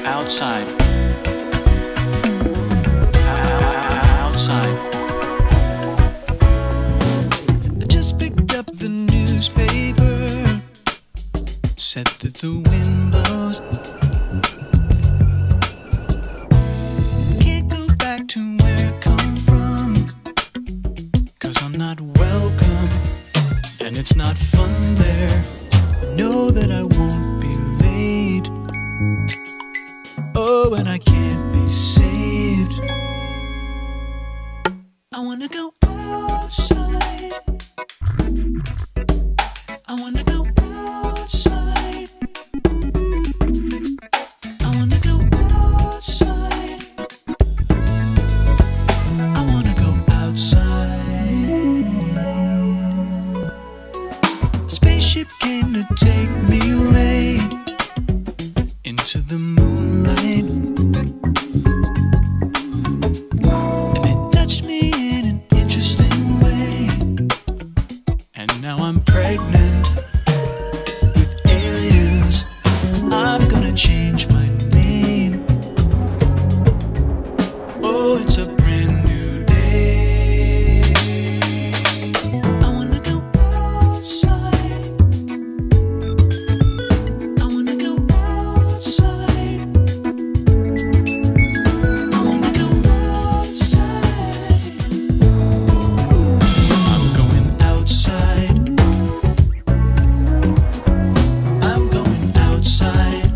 Outside. Outside. I just picked up the newspaper, said that the wind blows. Can't go back to where I come from, 'cause I'm not welcome, and it's not fun there. I know that I won't be late. Oh, and I can't be saved. I wanna go outside. I wanna go outside. I wanna go outside. I wanna go outside. A spaceship came to take me away into the moonlight, and it touched me in an interesting way. And now I'm pregnant with aliens. I'm gonna change my name. Oh, it's a brand new day. I wanna go outside. I wanna go outside. I wanna go outside. I'm going outside. I'm going outside.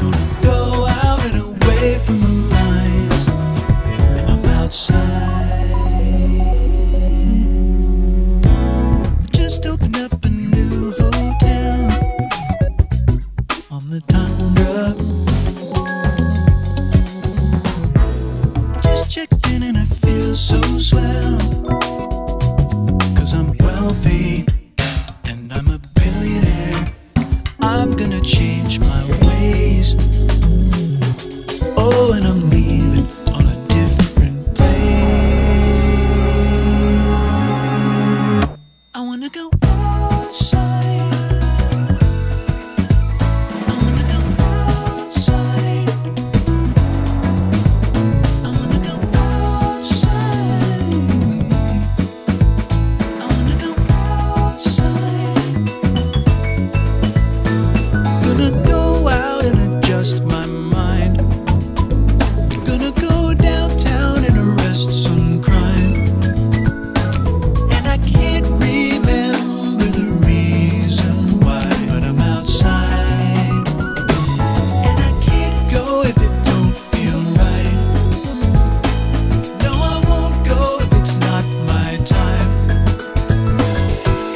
Gonna go out and away from the lines, and I'm outside. I just opened up a new hotel on the tundra. Just checked in and I feel so swell, 'cause I'm wealthy and I'm a billionaire. I'm gonna change my ways. Oh, and I'm leaving on a different plane. I wanna go outside. I wanna go outside. I wanna go outside. I wanna go outside. Gonna go out and adjust my mind. Gonna go downtown and arrest some crime. And I can't remember the reason why, but I'm outside. And I can't go if it don't feel right. No, I won't go if it's not my time.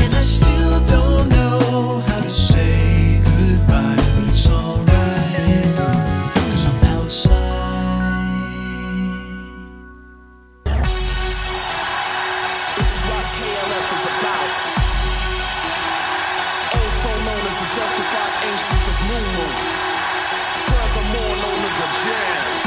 And I still don't know how to say goodbye, but it's alright, 'cause I'm outside. This is what KLF is about. Also known as the justified ancients of Moon Moon. Furthermore known as a jazz.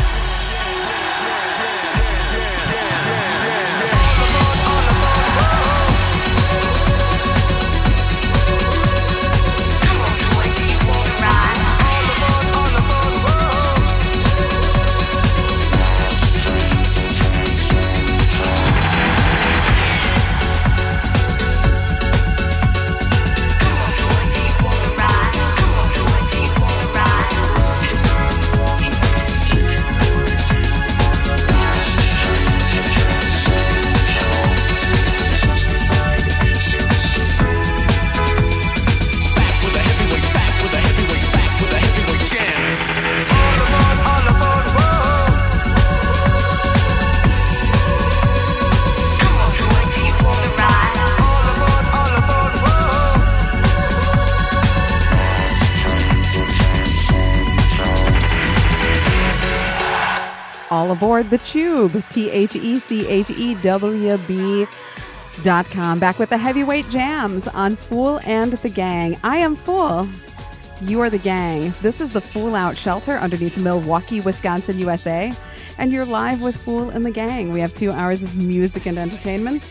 All aboard the Chewb, THECHEWB.com. Back with the heavyweight jams on Fool and the Gang. I am Fool. You are the gang. This is the Fool Out Shelter underneath Milwaukee, Wisconsin, USA. And you're live with Fool and the Gang. We have 2 hours of music and entertainment.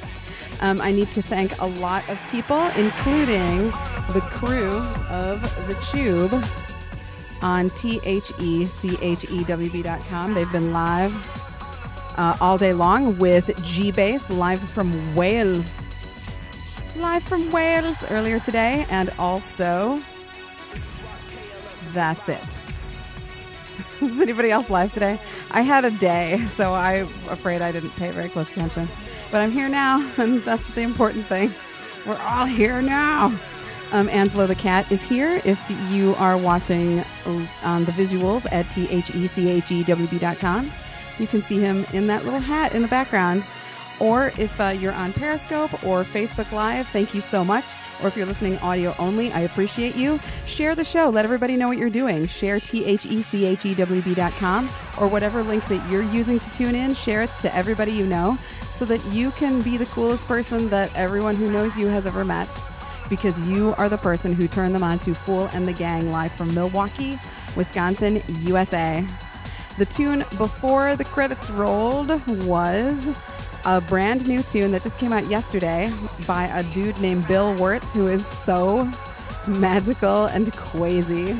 I need to thank a lot of people, including the crew of the Chewb on THECHEWB.com. They've been live all day long with G-Bass, live from Wales. Live from Wales earlier today, and also that's it. Was anybody else live today? I had a day, so I'm afraid I didn't pay very close attention. But I'm here now, and that's the important thing. We're all here now. Angelo the Cat is here. If you are watching on the visuals at THECHEWB.com, you can see him in that little hat in the background. Or if you're on Periscope or Facebook Live, thank you so much. Or if you're listening audio only, I appreciate you. Share the show. Let everybody know what you're doing. Share THECHEWB.com or whatever link that you're using to tune in. Share it to everybody you know so that you can be the coolest person that everyone who knows you has ever met, because you are the person who turned them on to Fool and the Gang live from Milwaukee, Wisconsin, USA. The tune before the credits rolled was a brand new tune that just came out yesterday by a dude named Bill Wirtz, who is so magical and crazy.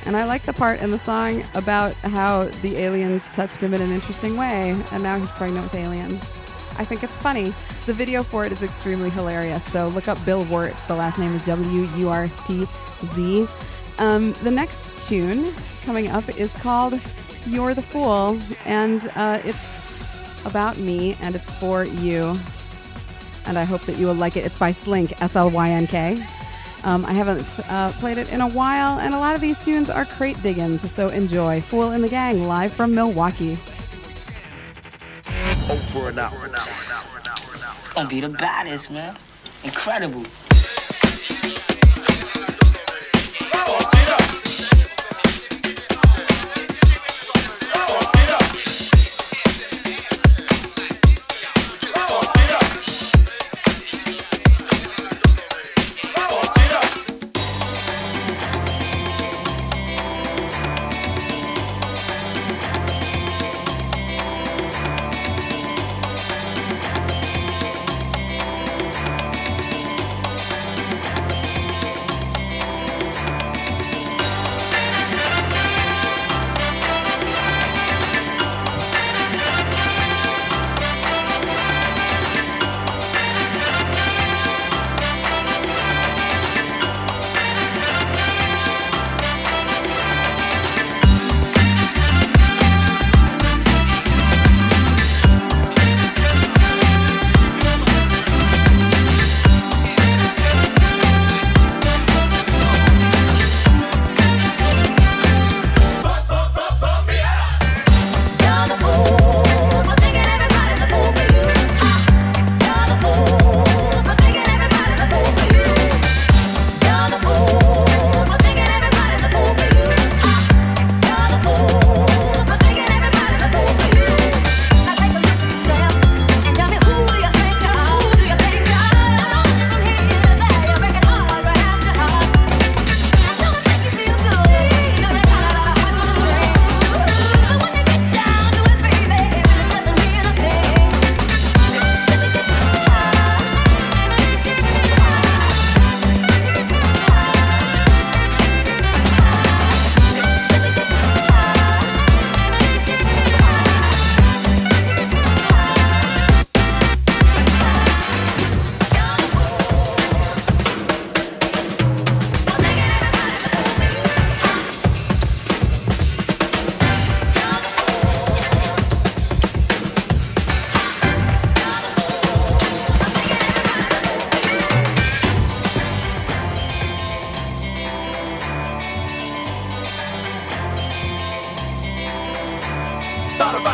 And I like the part in the song about how the aliens touched him in an interesting way, and now he's pregnant with aliens. I think it's funny. The video for it is extremely hilarious, so look up Bill Wirtz. The last name is W-U-R-T-Z. The next tune coming up is called You're the Fool, and it's about me, and it's for you, and I hope that you will like it. It's by Slynk, S-L-Y-N-K. I haven't played it in a while, and a lot of these tunes are crate diggins, so enjoy. Fool and the Gang, live from Milwaukee. Over and out. Gonna be the baddest, man. Incredible.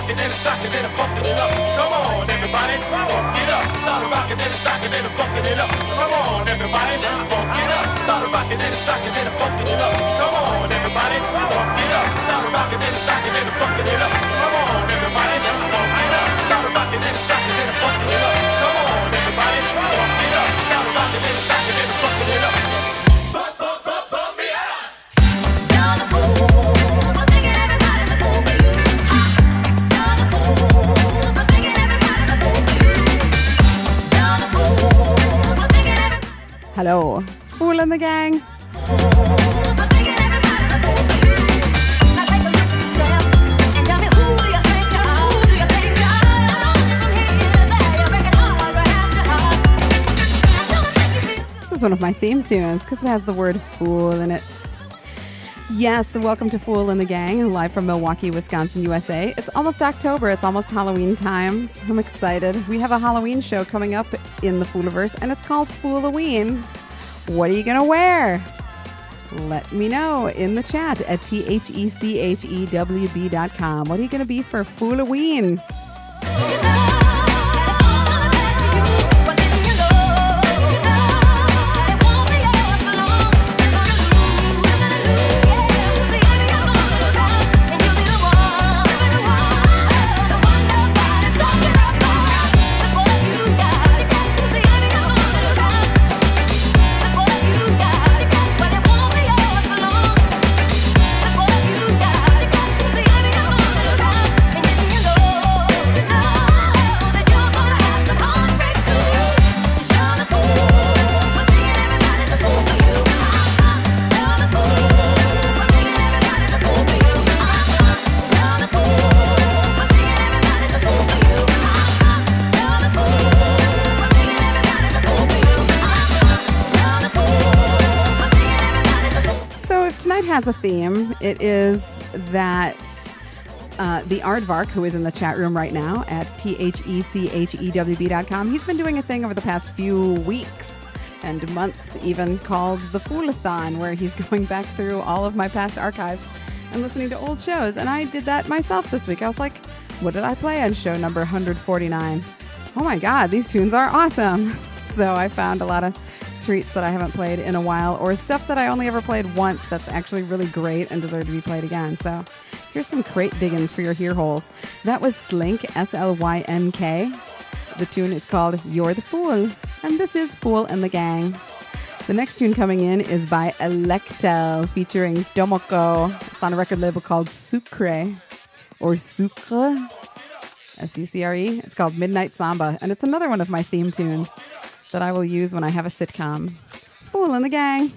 rocking and a shocking and a bucking it up. Come on, everybody, bump it up. Start rocking and a shocking and a bucking it up. Come on, everybody, let's bump it up. Start rocking and a shocking and a bucking it up. Come on, everybody, bump it up. Start rocking and a shocking and a bucking it up. Come on, everybody, let's bump it up. Start rocking and a shocking and a bucking it up. Come on, everybody, bump it up. Start rocking and a shocking and a bucking it up. Oh Hello. Fool and the Gang. This is one of my theme tunes because it has the word fool in it. Yes, welcome to Fool and the Gang, live from Milwaukee, Wisconsin, USA. It's almost October. It's almost Halloween times. I'm excited. We have a Halloween show coming up in the Fooliverse, and it's called Fooloween. What are you going to wear? Let me know in the chat at thechewb.com. What are you going to be for Fooloween? Has a theme. It is that the Aardvark, who is in the chat room right now at thechewb.com, he's been doing a thing over the past few weeks and months even called the Foolathon, where he's going back through all of my past archives and listening to old shows. And I did that myself this week. I was like, what did I play on show number 149? Oh my God, these tunes are awesome. So I found a lot of treats that I haven't played in a while, or stuff that I only ever played once that's actually really great and deserved to be played again. So here's some crate diggins for your ear holes. That was Slynk, S-L-Y-N-K. The tune is called You're the Fool, and this is Fool and the Gang. The next tune coming in is by Electel featuring Domoko. It's on a record label called Sucre, or Sucre, S-U-C-R-E. It's called Midnight Samba, and it's another one of my theme tunes that I will use when I have a sitcom. Fool and the Gang.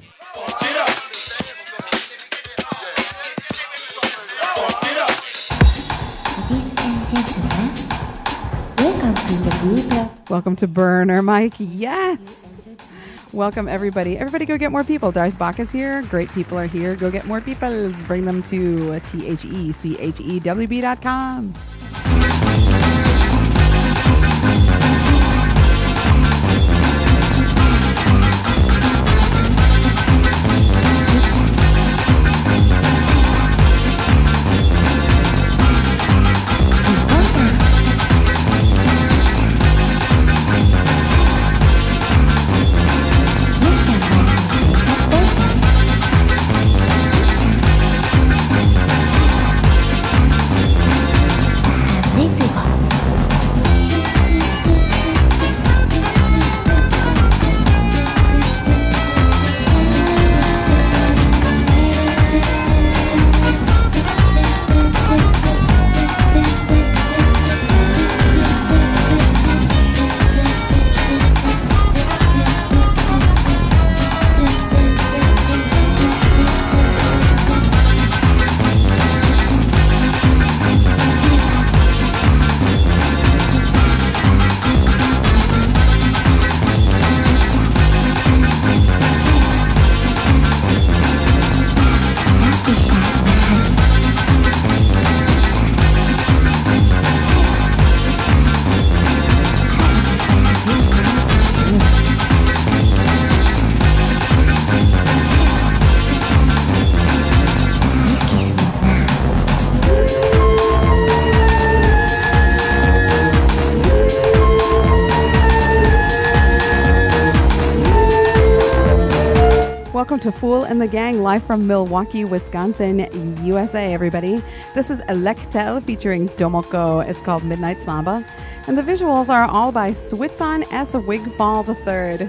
Welcome to Burner Mike. Yes. Welcome everybody. Everybody go get more people. Darth Bach is here. Great people are here. Go get more people. Bring them to thechewb.com. Welcome to Fool and the Gang, live from Milwaukee, Wisconsin, USA, everybody. This is Electel featuring Domoko. It's called Midnight Samba. And the visuals are all by Switzon S. Wigfall III,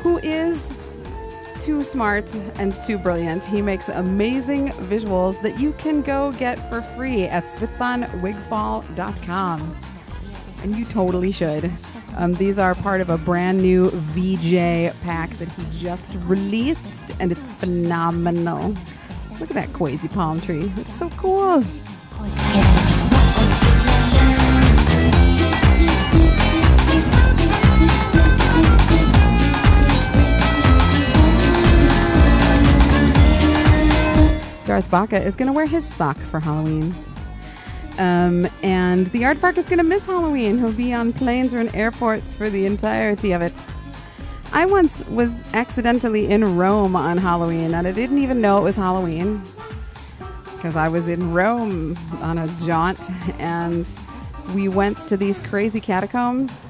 who is too smart and too brilliant. He makes amazing visuals that you can go get for free at switzonwigfall.com. And you totally should. These are part of a brand new VJ pack that he just released, and it's phenomenal. Look at that crazy palm tree. It's so cool. Darth Baca is going to wear his sock for Halloween. And the Aardvark is going to miss Halloween. He'll be on planes or in airports for the entirety of it. I once was accidentally in Rome on Halloween, and I didn't even know it was Halloween because I was in Rome on a jaunt, and we went to these crazy catacombs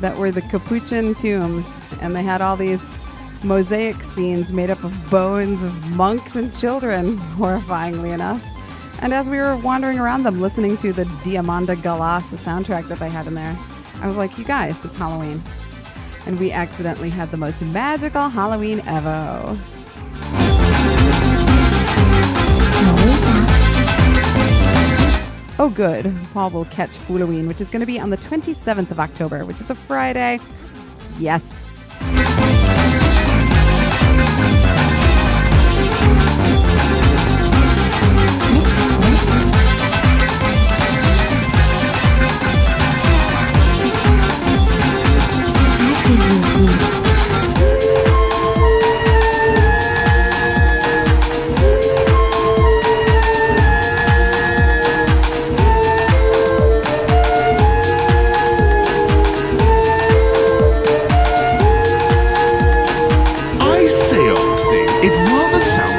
that were the Capuchin tombs, and they had all these mosaic scenes made up of bones of monks and children, horrifyingly enough. And as we were wandering around them, listening to the Diamanda Galas soundtrack that they had in there, I was like, you guys, it's Halloween. And we accidentally had the most magical Halloween ever. Oh, good. Paul will catch Fooloween, which is going to be on the 27th of October, which is a Friday. Yes.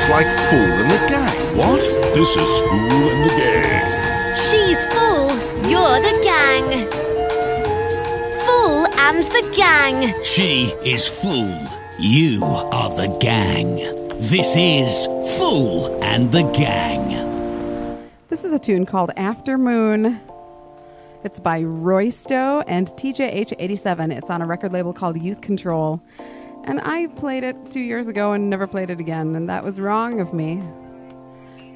Like Fool and the Gang. What? This is Fool and the Gang. She's Fool, you're the gang. Fool and the Gang. She is Fool, you are the gang. This is Fool and the Gang. This is a tune called After Moon. It's by Roysto and TJH87. It's on a record label called Youth Control. And I played it 2 years ago and never played it again, and that was wrong of me.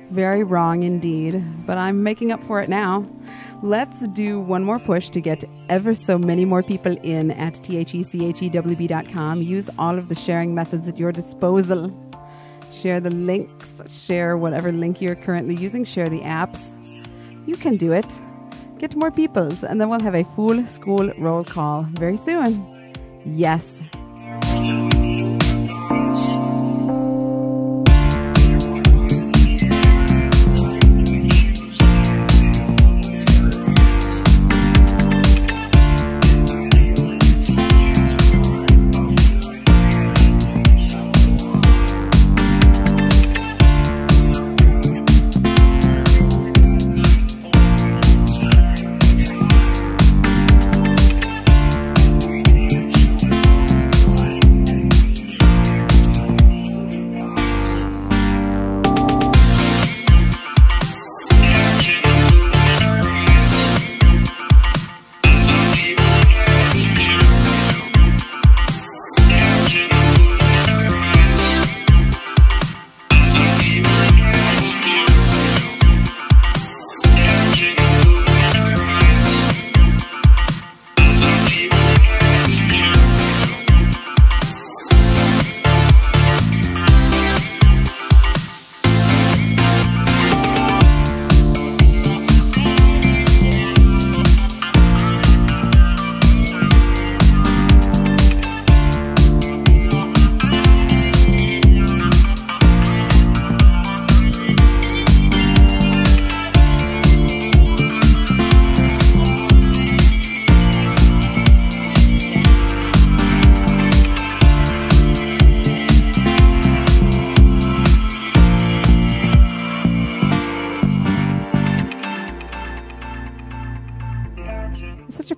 Very wrong indeed, but I'm making up for it now. Let's do one more push to get ever so many more people in at thechewb.com. Use all of the sharing methods at your disposal. Share the links, share whatever link you're currently using, share the apps. You can do it. Get more peoples, and then we'll have a full school roll call very soon. Yes.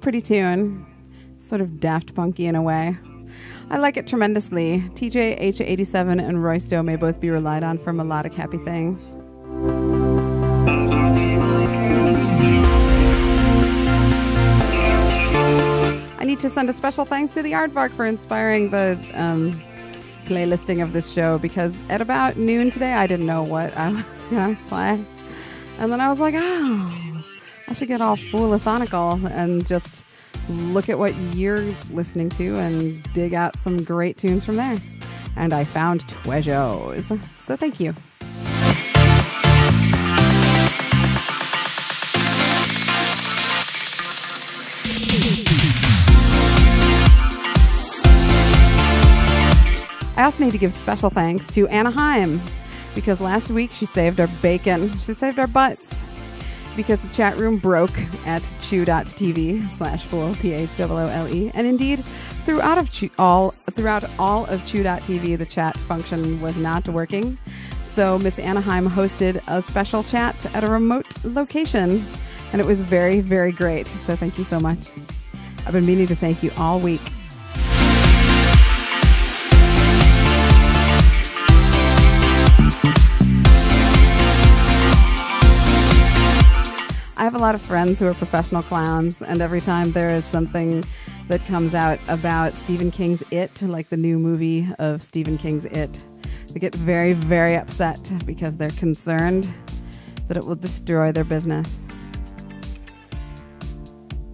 Pretty tune. Sort of Daft Punky in a way. I like it tremendously. TJH87 and Roysto may both be relied on for melodic happy things. I need to send a special thanks to the Aardvark for inspiring the playlisting of this show, because at about noon today I didn't know what I was going to play. And then I was like, oh, I should get all foolathonical and just look at what you're listening to and dig out some great tunes from there. And I found treasures. So thank you. I also need to give special thanks to Anaheim, because last week she saved our bacon. She saved our butts, because the chat room broke at chew.tv/fool, PHOOLE. And indeed, throughout all of chew.tv, the chat function was not working. So Miss Anaheim hosted a special chat at a remote location, and it was very, very great. So thank you so much. I've been meaning to thank you all week. I have a lot of friends who are professional clowns, and every time there is something that comes out about Stephen King's It, like the new movie of Stephen King's It, they get very, very upset because they're concerned that it will destroy their business.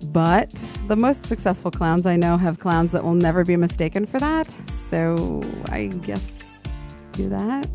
But the most successful clowns I know have clowns that will never be mistaken for that, so I guess do that.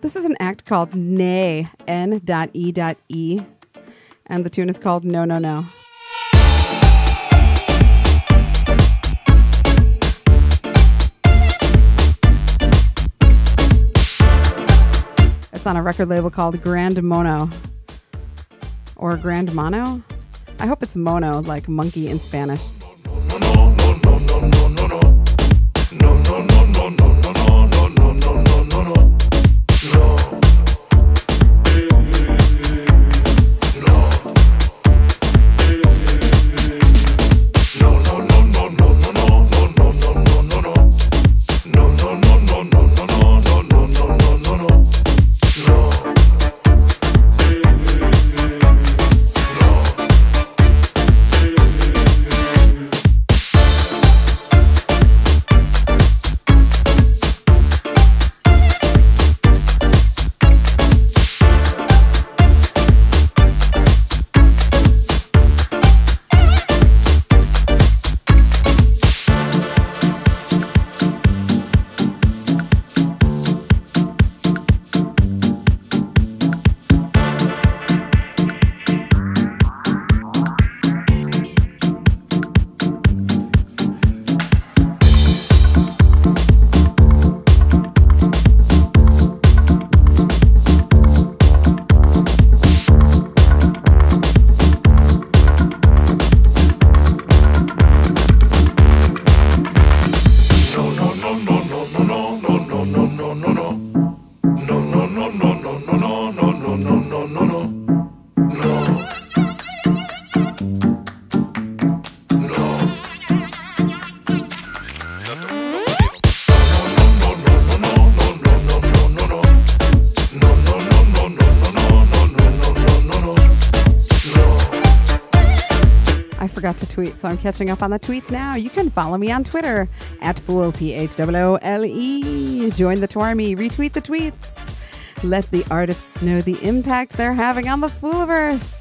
This is an act called Nay, N.E.E, and the tune is called No, No, No. It's on a record label called Grand Mono. Or Grand Mono? I hope it's mono, like monkey in Spanish. To tweet, so I'm catching up on the tweets now. You can follow me on Twitter at Fool, PHOOLE. Join the Twarmy, retweet the tweets. Let the artists know the impact they're having on the Fooliverse.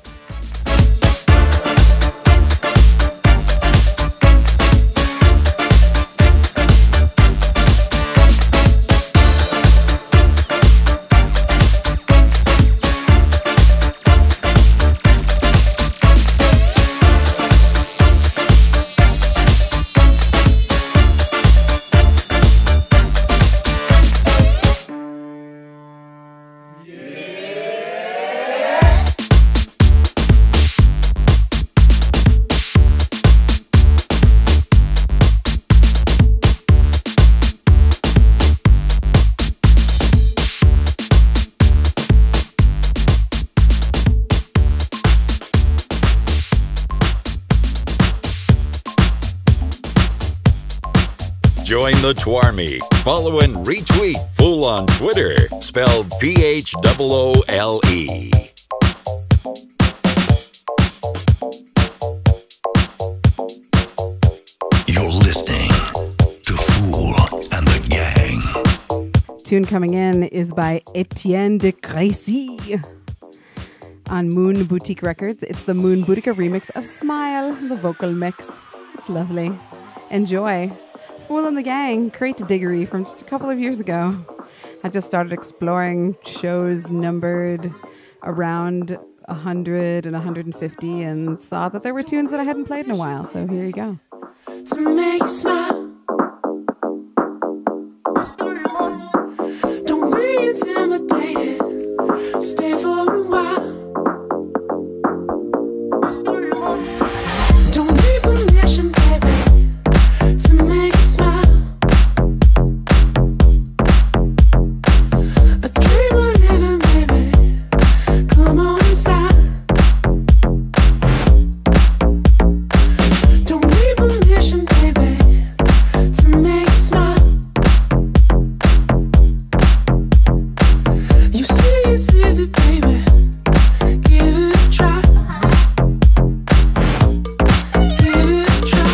Join the Twarmy. Follow and retweet Fool on Twitter, spelled PHOOLE. You're listening to Fool and the Gang. Tune coming in is by Etienne de Crécy on Moon Boutique Records. It's the Moon Boutique remix of Smile, the vocal mix. It's lovely. Enjoy. Fool and the Gang, Crate Diggery from just a couple of years ago. I just started exploring shows numbered around 100 and 150 and saw that there were tunes that I hadn't played in a while. So here you go. To make you smile. Don't be intimidated. Stay for a while. Don't need permission, baby, to make you smile. A dream of living, baby. Come on inside. Don't need permission, baby, to make you smile. You see it's easy, baby. Give it a try. Give it a try.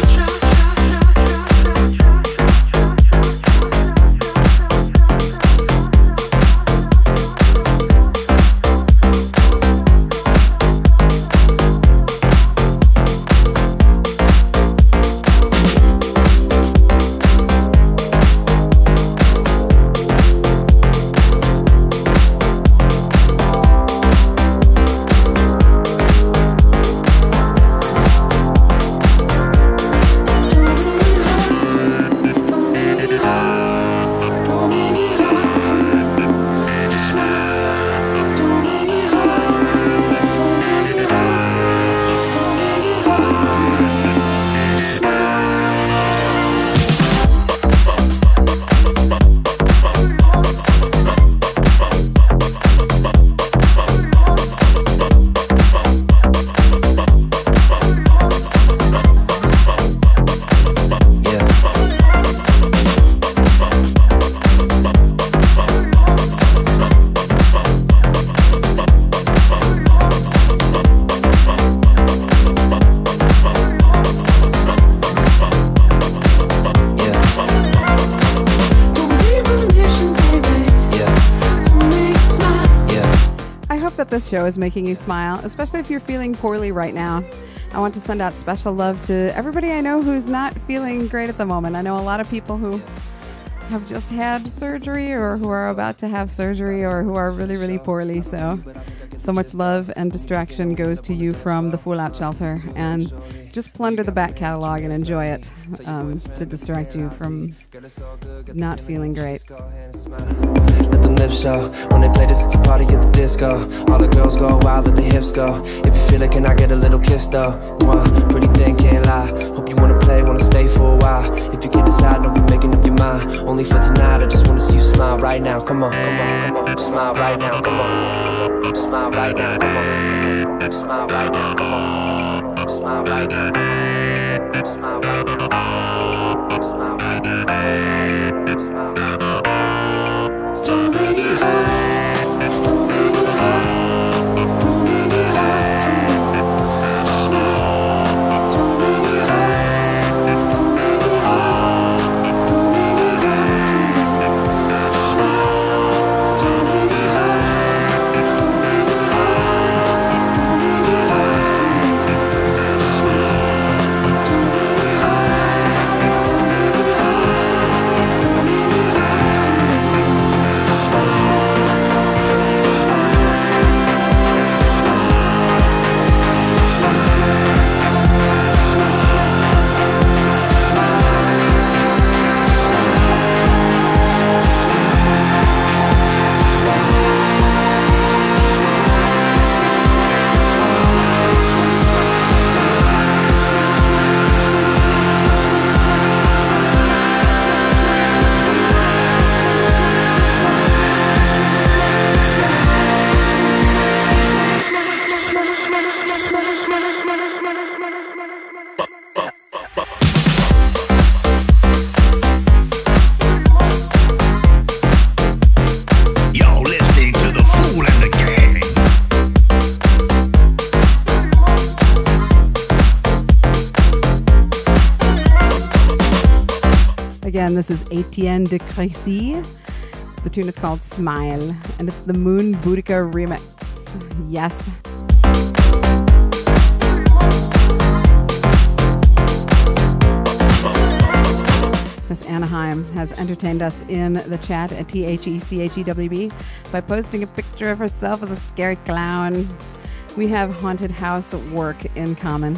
This show is making you smile, especially if you're feeling poorly right now. I want to send out special love to everybody I know who's not feeling great at the moment. I know a lot of people who have just had surgery or who are about to have surgery or who are really, really poorly. So much love and distraction goes to you from the Fool Out Shelter, and just plunder the back catalog and enjoy it to distract you from not feeling great. Let them lips show. When they play this, it's a party at the disco. All the girls go wild, let the hips go. If you feel it, can I get a little kiss though? Mwah, pretty thing, can't lie. Hope you wanna play, wanna stay for a while. If you get inside, don't be making up your mind. Only for tonight, I just wanna see you smile right now. Come on, come on, come on. Smile right now, come on. Smile right now, come on. Smile right now, come on. Smile right now, come on. Smile right now. Smile right now. Smile right now. Don't make it hard. Don't make it hard. Don't make it hard for me. Smile. Don't make it hard. Don't make it hard. Don't make it hard for me. Smile. Don't make it hard. Don't make it hard. Don't make it hard for me. Smile. Don't make it hard. Don't make it hard. Don't make it hard for me. Again, this is Etienne de Crécy. The tune is called Smile, and it's the Moon Boudica remix. Yes. Miss Anaheim has entertained us in the chat at THECHEWB by posting a picture of herself as a scary clown. We have haunted house work in common.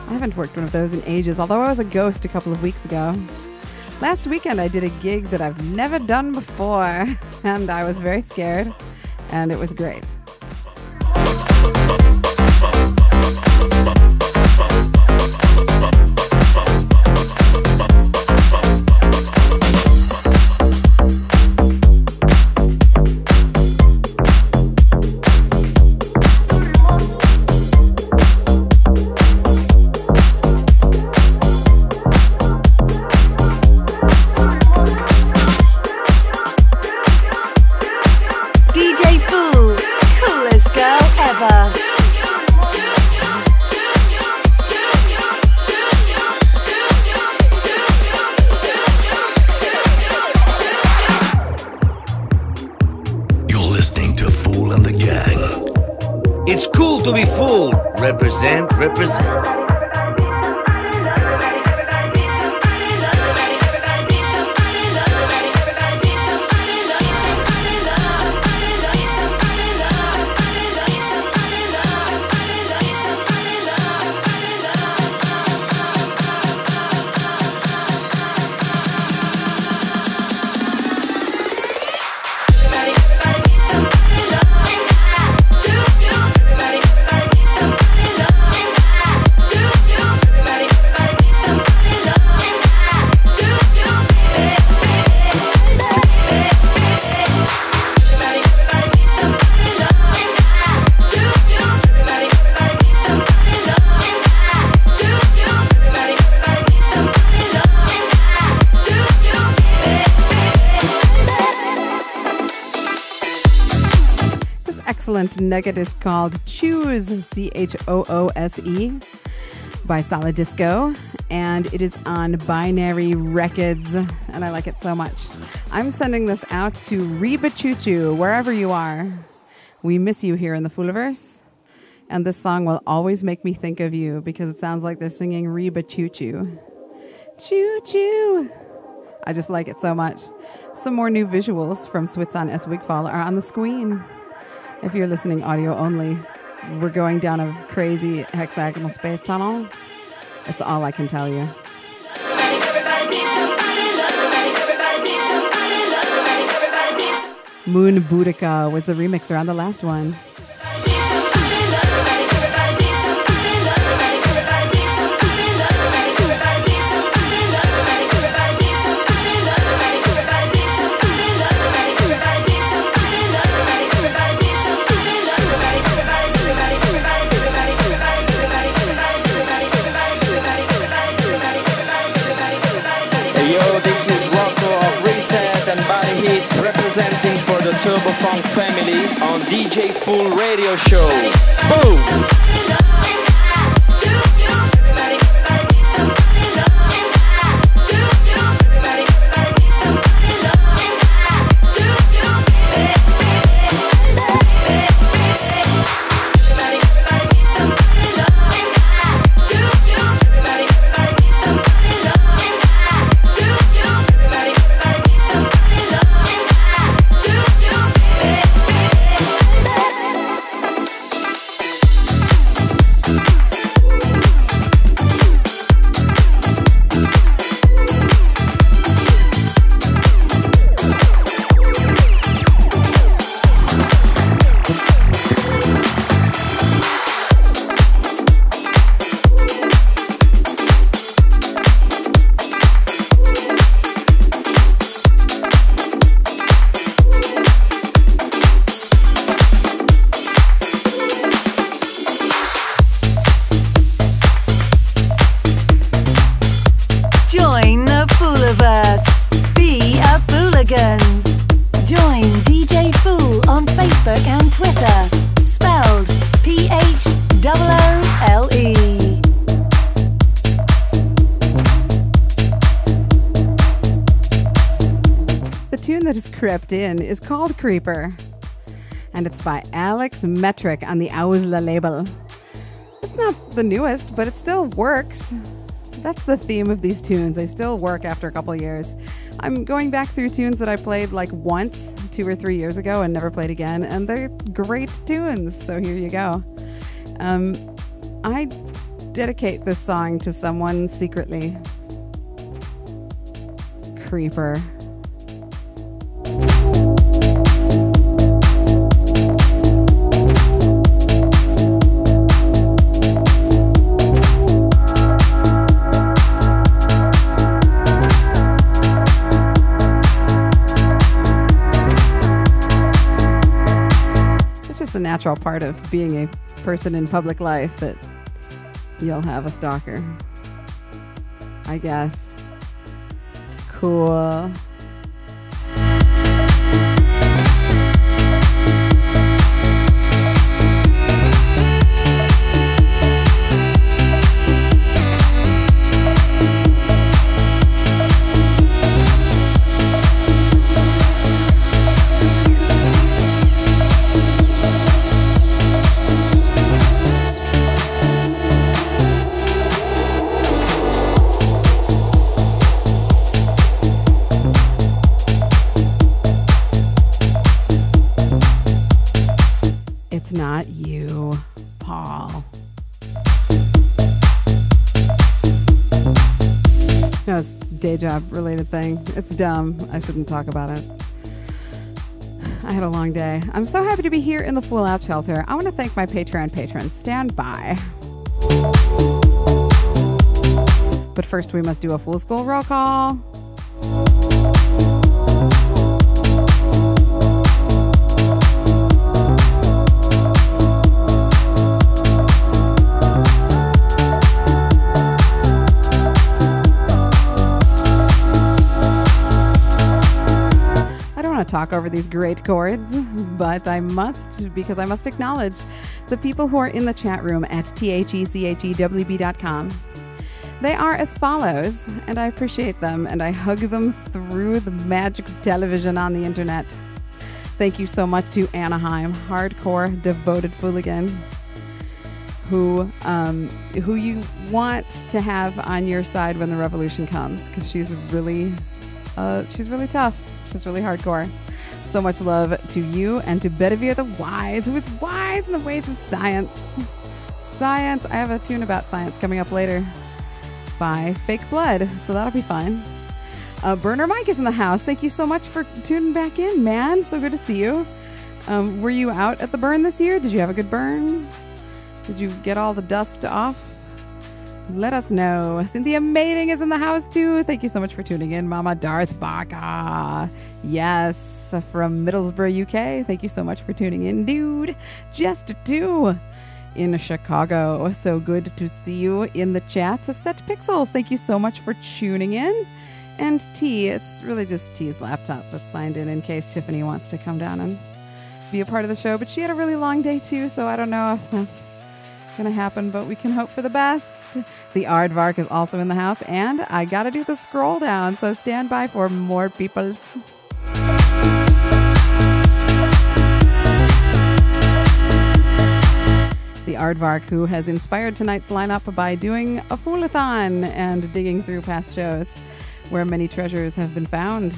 I haven't worked one of those in ages, although I was a ghost a couple of weeks ago. Last weekend I did a gig that I've never done before, and I was very scared, and it was great. Represent. Excellent nugget is called Choose, CHOOSE, by Solid Disco, and it is on Binary Records, and I like it so much. I'm sending this out to Reba Choo Choo, wherever you are. We miss you here in the Fooliverse, and this song will always make me think of you because it sounds like they're singing Reba Choo Choo. Choo Choo! I just like it so much. Some more new visuals from Switz on S. Wigfall are on the screen. If you're listening audio only, we're going down a crazy hexagonal space tunnel. It's all I can tell you. Moon Boudica was the remixer on the last one. Representing for the Turbo Funk family on DJ Full Radio Show. Boom! crept in is called Creeper. And it's by Alex Metric on the Ausla label. It's not the newest, but it still works. That's the theme of these tunes. They still work after a couple of years. I'm going back through tunes that I played like once 2 or 3 years ago and never played again, and they're great tunes, so here you go. I dedicate this song to someone secretly. Creeper. A natural part of being a person in public life that you'll have a stalker, I guess. Cool. Not you, Paul. No, it's a day job related thing. It's dumb. I shouldn't talk about it. I had a long day. I'm so happy to be here in the Fool Out Shelter. I want to thank my Patreon patrons. Stand by. But first we must do a Fool School roll call. Talk over these great chords, but I must, because I must acknowledge the people who are in the chat room at thechewb.com. They are as follows, and I appreciate them, and I hug them through the magic of television on the internet. Thank you so much to Anaheim, hardcore, devoted fooligan, who you want to have on your side when the revolution comes, because she's really tough. She's really hardcore. So much love to you and to Bedivere the Wise, who is wise in the ways of science. Science. I have a tune about science coming up later by Fake Blood, so that'll be fun. Burner Mike is in the house. Thank you so much for tuning back in, man. So good to see you. Were you out at the burn this year? Did you have a good burn? Did you get all the dust off? Let us know. Cynthia Mating is in the house too. Thank you so much for tuning in, Mama Darth Baka. Yes, from Middlesbrough, UK. Thank you so much for tuning in, dude. Just 2 in Chicago. So good to see you in the chats. Set Pixels, thank you so much for tuning in. And T, it's really just T's laptop that's signed in case Tiffany wants to come down and be a part of the show. But she had a really long day too, so I don't know if that's going to happen, but we can hope for the best. The Aardvark is also in the house, and I got to do the scroll down, so stand by for more peoples. The Aardvark, who has inspired tonight's lineup by doing a Foolathon and digging through past shows where many treasures have been found.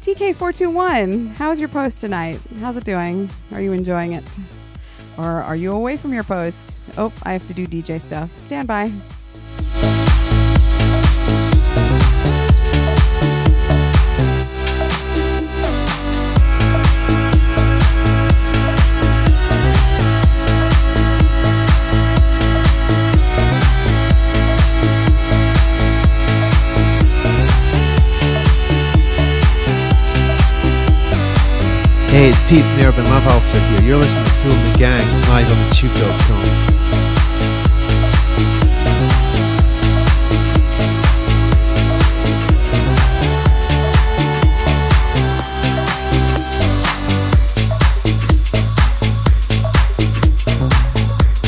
TK421, how's your post tonight? How's it doing? Are you enjoying it? Or are you away from your post? Oh, I have to do DJ stuff. Stand by. Hey, it's Pete from the Urban Love Ulcer here. You're listening to Fool and the Gang live on the Chewb.com.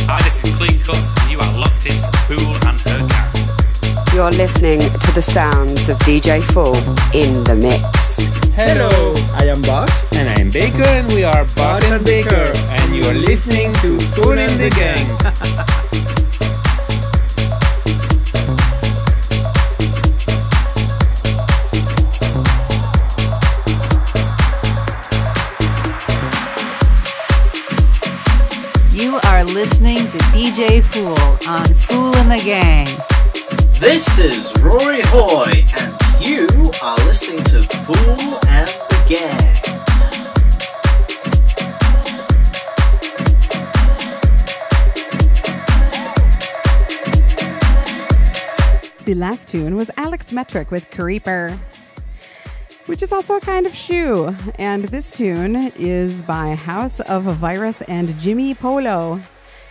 Hi, this is Clean Cut, and you are locked into Fool and her gang. You're listening to the sounds of DJ Fool in the mix. Hello, I am Bart. And I'm Baker, and we are Bart and Baker, and you are listening to Fool and the Gang. You are listening to DJ Fool on Fool and the Gang. This is Rory Hoy, and you are listening to Fool and the Gang. The last tune was Alex Metric with Creeper, which is also a kind of shoe. And this tune is by House of a Virus and Jimmy Polo,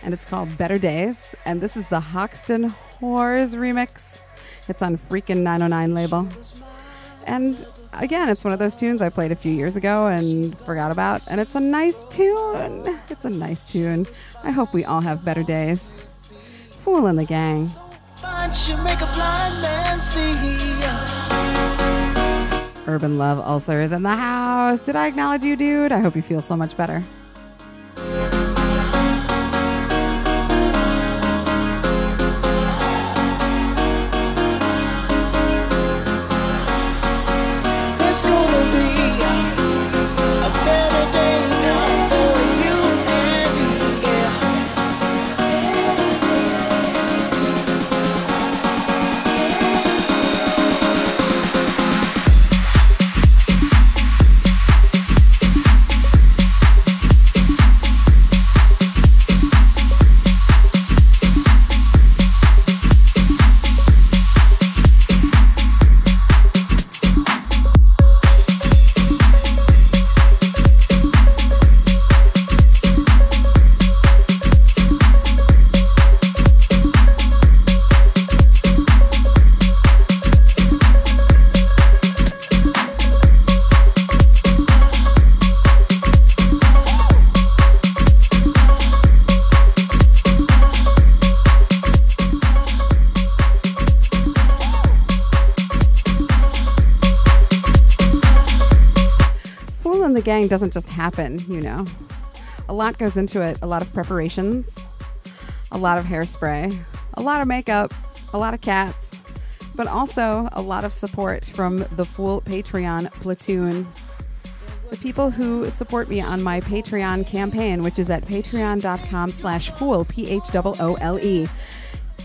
and it's called Better Days. And this is the Hoxton Whores remix. It's on Freakin' 909 label. And again, it's one of those tunes I played a few years ago and forgot about. And it's a nice tune. It's a nice tune. I hope we all have better days. Fool and the Gang. Make a blind man see. Urban Love Ulcer is in the house. Did I acknowledge you, dude? I hope you feel so much better. It's gonna be a better day now for you and me. The Gang doesn't just happen, you know. A lot goes into it. A lot of preparations, a lot of hairspray, a lot of makeup, a lot of cats, but also a lot of support from the Fool Patreon platoon. The people who support me on my Patreon campaign, which is at patreon.com/fool, PHOOLE.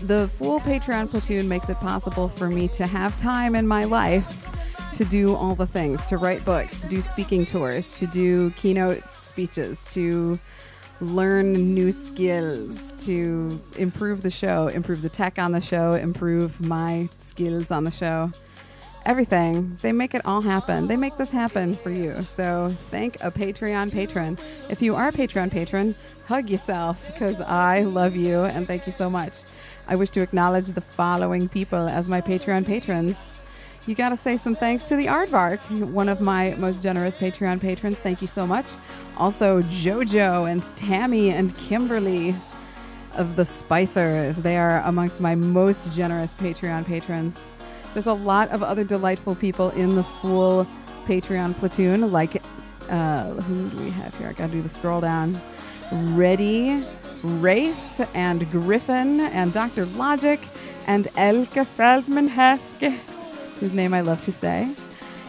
The Fool Patreon platoon makes it possible for me to have time in my life to do all the things, to write books, to do speaking tours, to do keynote speeches, to learn new skills, to improve the show, improve the tech on the show, improve my skills on the show. Everything. They make it all happen. They make this happen for you. So thank a Patreon patron. If you are a Patreon patron, hug yourself, because I love you and thank you so much. I wish to acknowledge the following people as my Patreon patrons. You got to say some thanks to the Aardvark, one of my most generous Patreon patrons. Thank you so much. Also, Jojo and Tammy and Kimberly of the Spicers. They are amongst my most generous Patreon patrons. There's a lot of other delightful people in the Fool Patreon platoon, like, who do we have here? I got to do the scroll down. Reddy, Rafe, and Griffin, and Dr. Logic, and Elke Feldman-Hefke, whose name I love to say,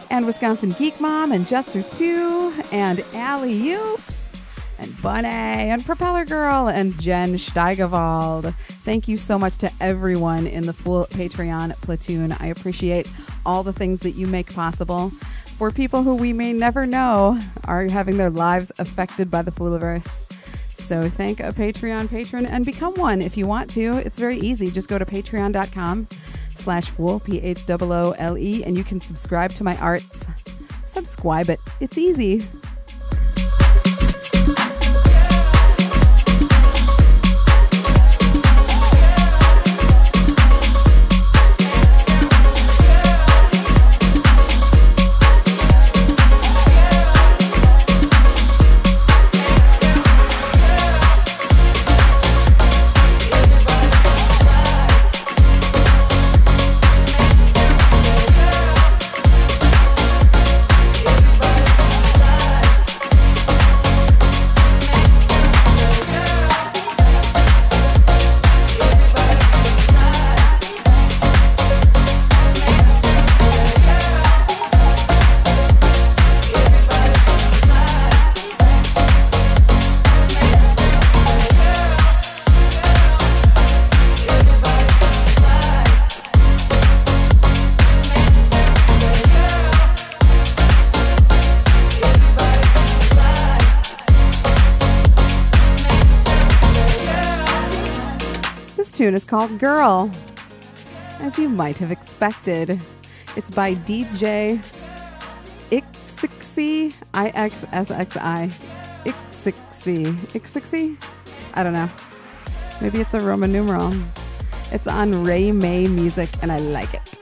and Wisconsin Geek Mom, and Jester 2, and Allie Oops, and Bunny, and Propeller Girl, and Jen Steigewald. Thank you so much to everyone in the Fool Patreon platoon. I appreciate all the things that you make possible for people who we may never know are having their lives affected by the Fooliverse. So thank a Patreon patron and become one if you want to. It's very easy. Just go to patreon.com/fool, PHOOLE, and you can subscribe to my arts. Subscribe it. It's easy. tune is called Girl, as you might have expected. It's by DJ Ixixi, I-X-S-X-I. Ixixi? I don't know. Maybe it's a Roman numeral. It's on Ray May Music, and I like it.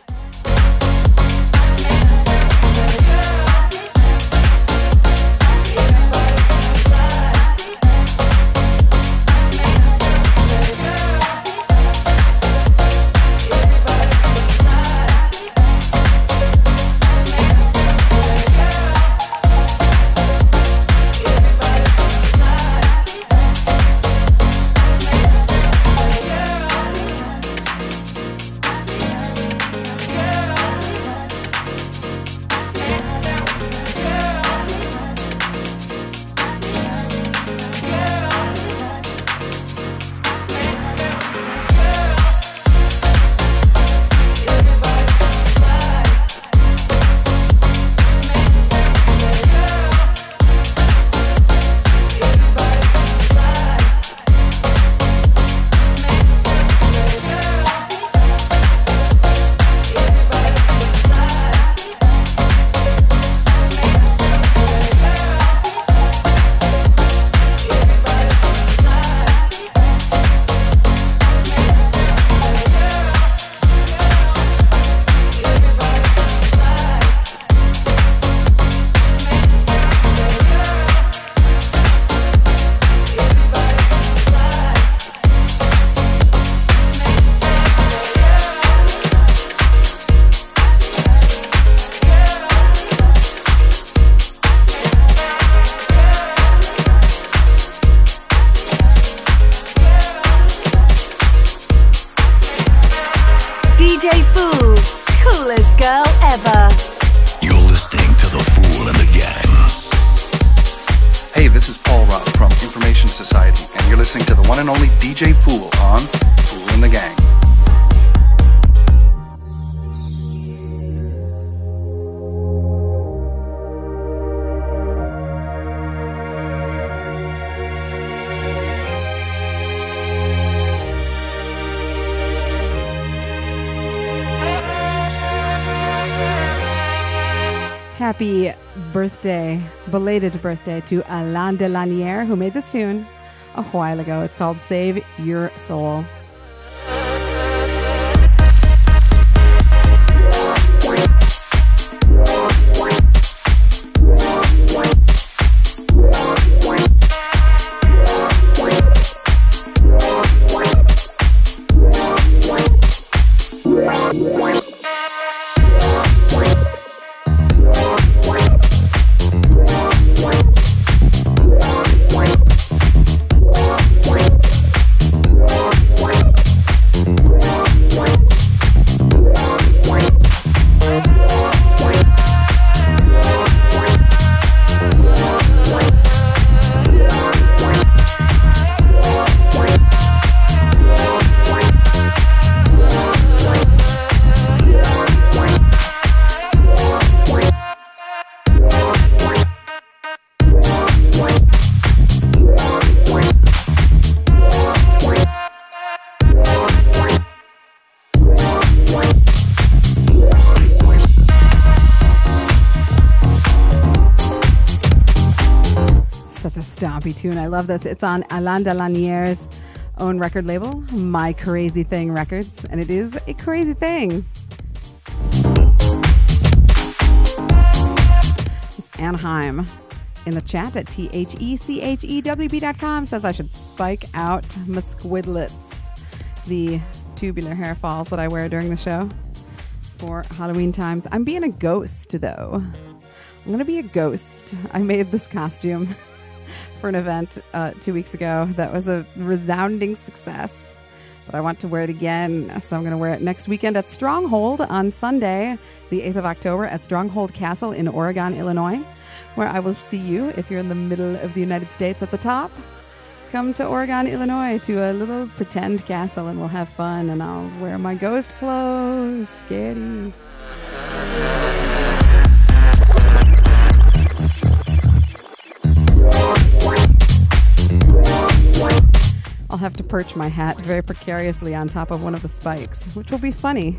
DJ Fool on Fool and the Gang. Happy birthday, belated birthday to Alain Delanière, who made this tune a while ago. It's called Save Your Soul. Stompy tune. I love this. It's on Alain Delanière's own record label, My Crazy Thing Records, and it is a crazy thing. It's Anaheim in the chat at THECHEWB.com says I should spike out my squidlets, the tubular hair falls that I wear during the show for Halloween times. I'm being a ghost, though. I'm going to be a ghost. I made this costume for an event 2 weeks ago that was a resounding success, but I want to wear it again, so I'm going to wear it next weekend at Stronghold on Sunday, the 8th of October at Stronghold Castle in Oregon, Illinois, where I will see you if you're in the middle of the United States at the top. Come to Oregon, Illinois to a little pretend castle and we'll have fun, and I'll wear my ghost clothes. Scary. I'll have to perch my hat very precariously on top of one of the spikes, which will be funny.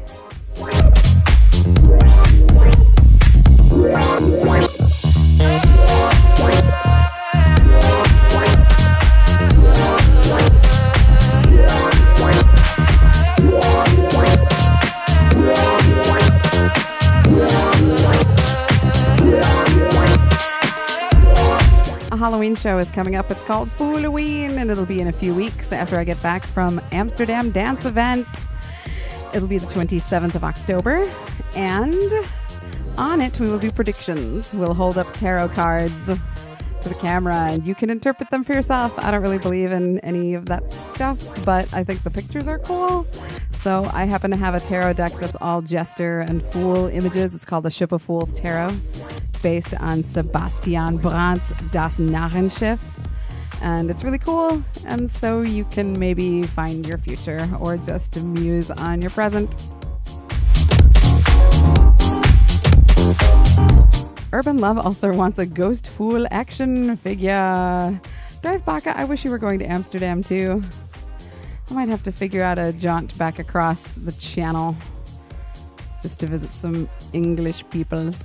A Halloween show is coming up. It's called Fooloween, and it'll be in a few weeks after I get back from Amsterdam Dance Event. It'll be the 27th of October, and on it we will do predictions. We'll hold up tarot cards to the camera, and you can interpret them for yourself. I don't really believe in any of that stuff, but I think the pictures are cool. So I happen to have a tarot deck that's all jester and fool images. It's called the Ship of Fools Tarot, based on Sebastian Brandt's Das Narrenschiff. And it's really cool, and so you can maybe find your future or just muse on your present. Urban Love also wants a Ghost Fool action figure. Darth Baka, I wish you were going to Amsterdam too. I might have to figure out a jaunt back across the channel just to visit some English peoples.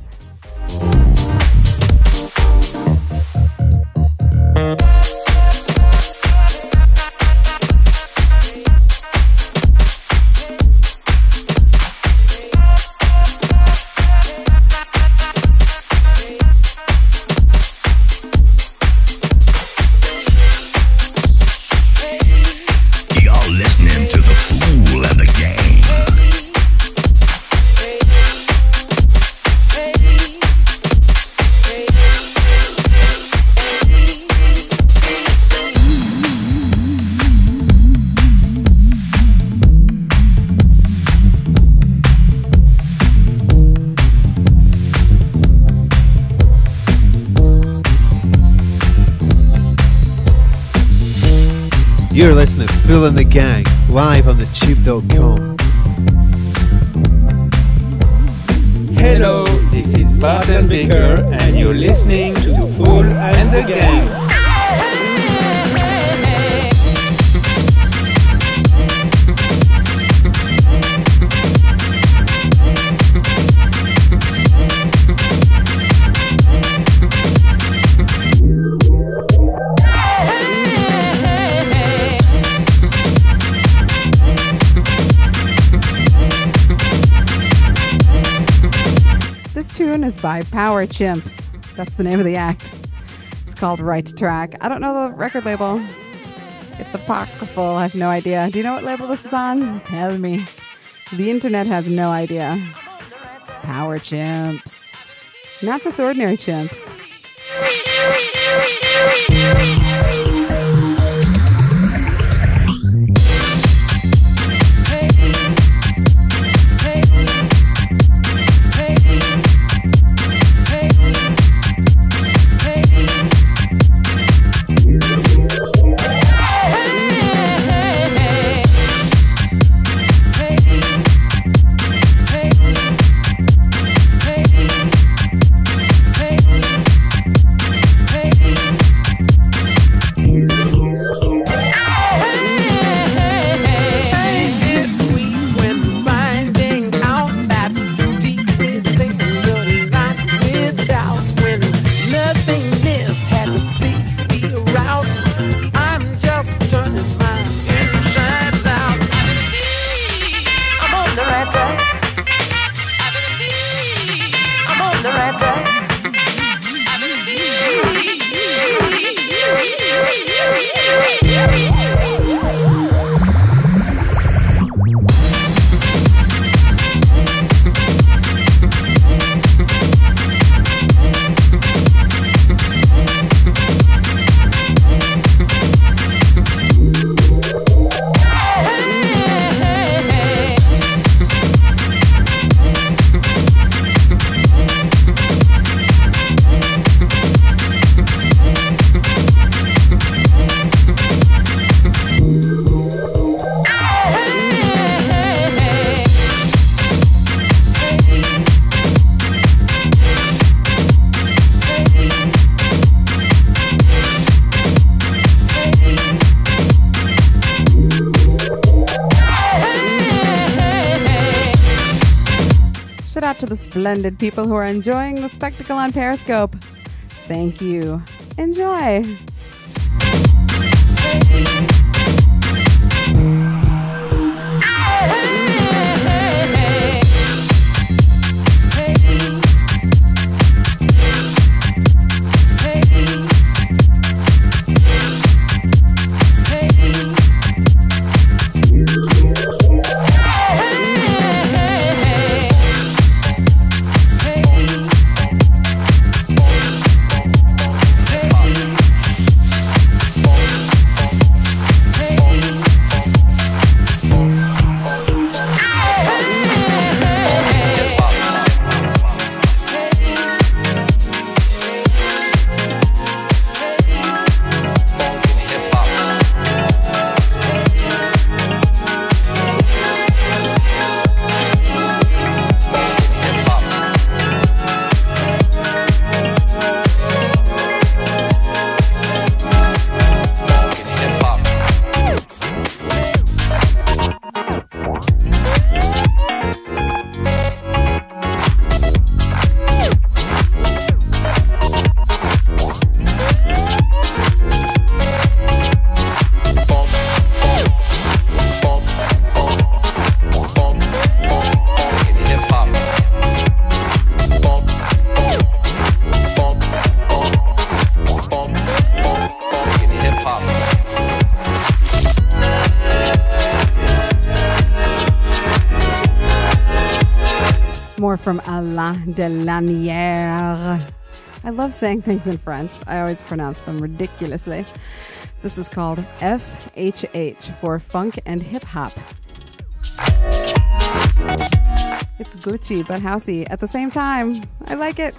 You're listening to Fool and the Gang, live on the Chewb.com. Hello, this is Barton Baker, and you're listening to Fool and the Gang. Is by Power Chimps. That's the name of the act. It's called Right Track. I don't know the record label. It's apocryphal. I have no idea. Do you know what label this is on? Tell me. The internet has no idea. Power Chimps. Not just ordinary chimps. out to the splendid people who are enjoying the spectacle on Periscope. Thank you. Enjoy. More from Alain Delanière. I love saying things in French. I always pronounce them ridiculously. This is called FHH for Funk and Hip Hop. It's glitchy but housey at the same time. I like it.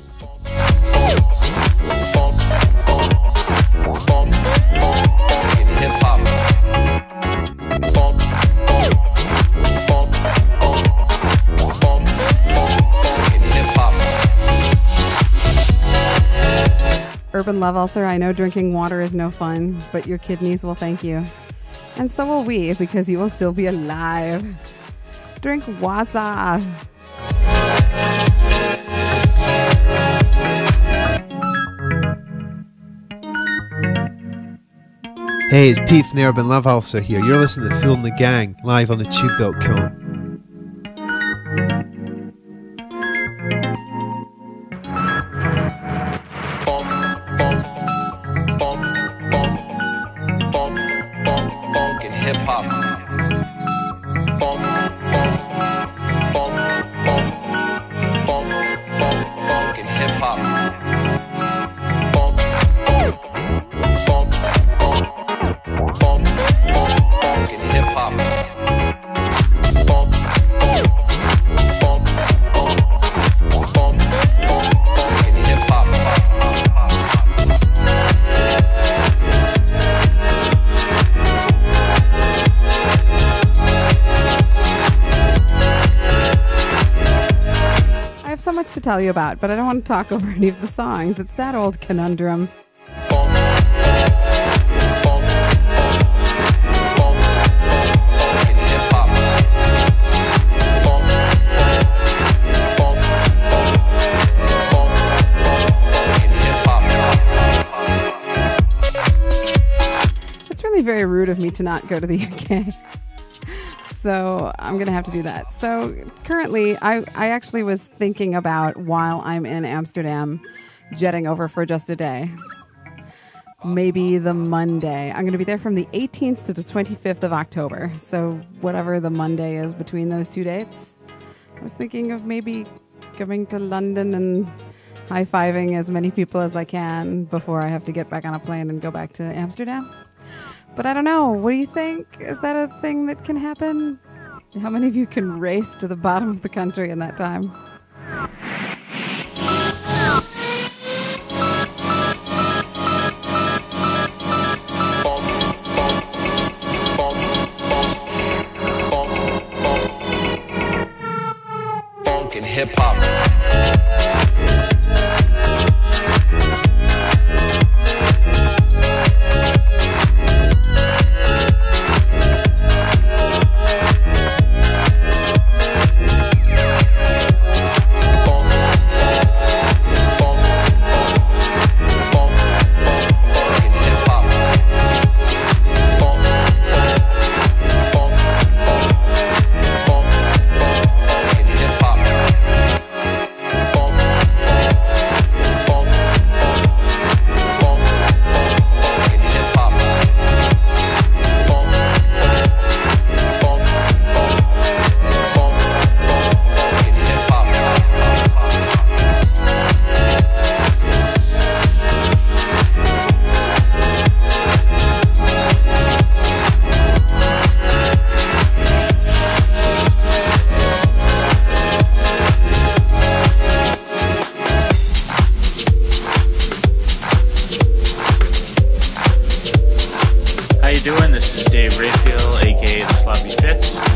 Hip hop. Urban Love Ulcer, I know drinking water is no fun, but your kidneys will thank you. And so will we, because you will still be alive. Drink wasa. Hey, it's Pete from the Urban Love Ulcer here. You're listening to Fool and the Gang, live on the Chewb.com. To tell you about, but I don't want to talk over any of the songs. It's that old conundrum. It's really very rude of me to not go to the UK. So I'm going to have to do that. So currently, I actually was thinking about, while I'm in Amsterdam, jetting over for just a day. Maybe the Monday. I'm going to be there from the 18th to the 25th of October. So whatever the Monday is between those two dates. I was thinking of maybe coming to London and high-fiving as many people as I can before I have to get back on a plane and go back to Amsterdam. But I don't know. What do you think? Is that a thing that can happen? How many of you can race to the bottom of the country in that time? Funk and hip hop.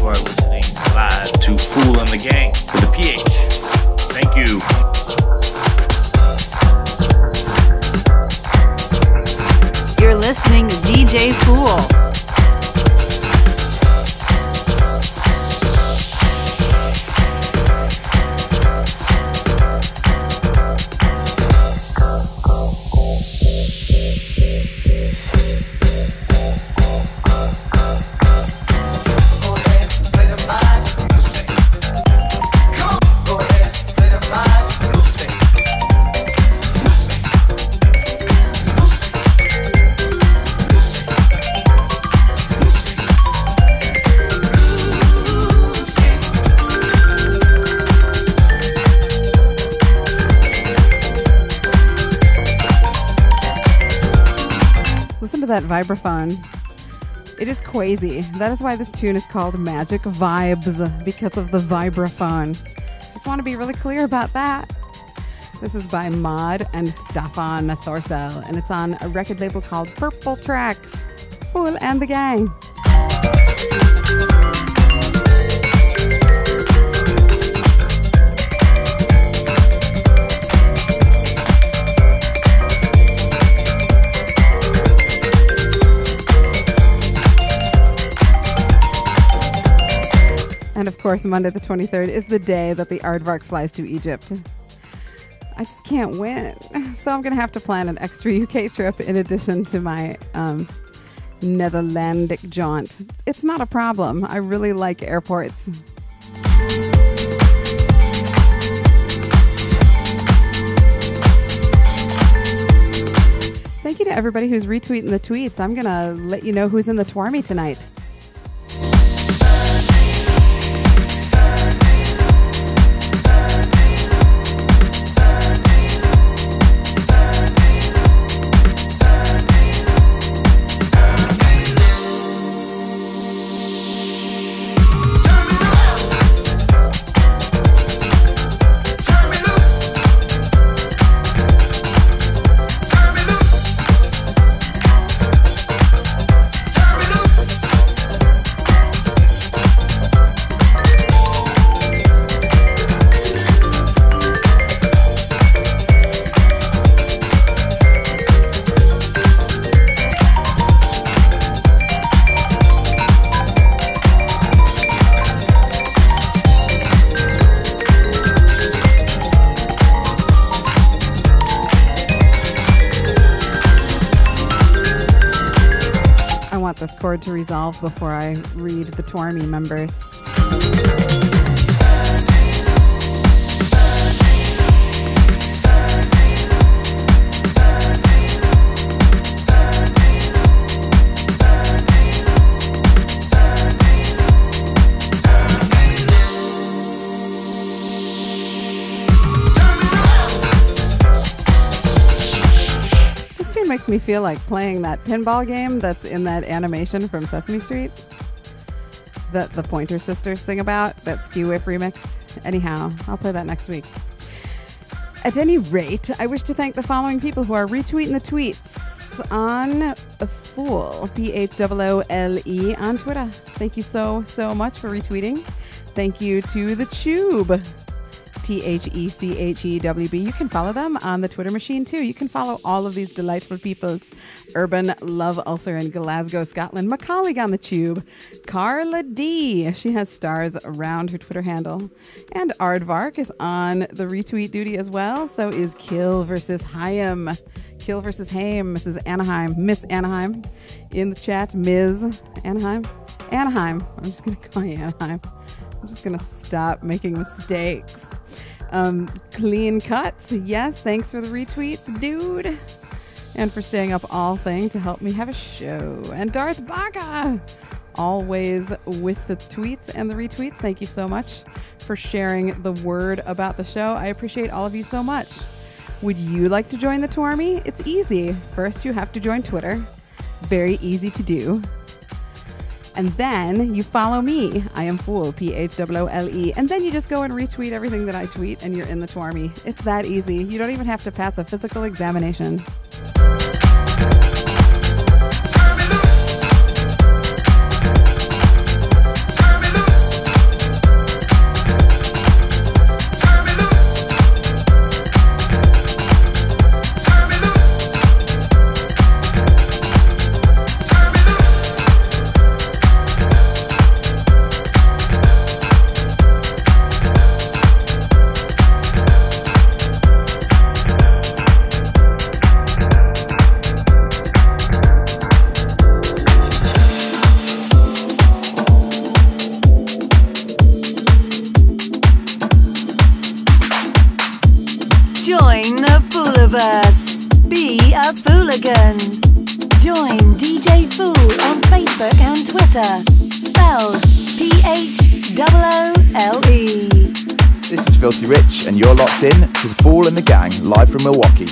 You are listening live to Fool and the Gang with a PH. Thank you. You're listening to DJ Fool. That vibraphone. It is crazy. That is why this tune is called Magic Vibes, because of the vibraphone. Just want to be really clear about that. This is by Maud and Stefan Thorsell, and it's on a record label called Purple Tracks. Fool and the Gang. And of course, Monday the 23rd is the day that the Aardvark flies to Egypt. I just can't win. So I'm going to have to plan an extra UK trip in addition to my Netherlandic jaunt. It's not a problem. I really like airports. Thank you to everybody who's retweeting the tweets. I'm going to let you know who's in the Twarmy tonight. This chord to resolve before I read the Twarmy members. Makes me feel like playing that pinball game that's in that animation from Sesame Street that the Pointer Sisters sing about, that Ski Whip remixed. Anyhow, I'll play that next week. At any rate, I wish to thank the following people who are retweeting the tweets on Fool, PHOOLE on Twitter. Thank you so much for retweeting. Thank you to the Chewb, THECHEWB. You can follow them on the Twitter machine too. You can follow all of these delightful peoples. Urban Love Ulcer in Glasgow, Scotland. Macaulay on the Tube. Carla D. She has stars around her Twitter handle. And Aardvark is on the retweet duty as well. So is Kill versus Haim. Kill versus Haim. Mrs. Anaheim. Miss Anaheim in the chat. Ms. Anaheim. Anaheim. I'm just going to call you Anaheim. I'm just going to stop making mistakes. Clean Cuts. Yes, thanks for the retweet, dude. And for staying up all thing to help me have a show. And Darth Baca, always with the tweets and the retweets. Thank you so much for sharing the word about the show. I appreciate all of you so much. Would you like to join the Twarmy? It's easy. First, you have to join Twitter. Very easy to do. And then you follow me. I am Fool, PHOOLE. And then you just go and retweet everything that I tweet and you're in the Twarmy. It's that easy. You don't even have to pass a physical examination. Fooliverse. Be a fooligan. Join DJ Fool on Facebook and Twitter. Spelled PHOOLE. This is Filthy Rich, and you're locked in to The Fool and the Gang, live from Milwaukee.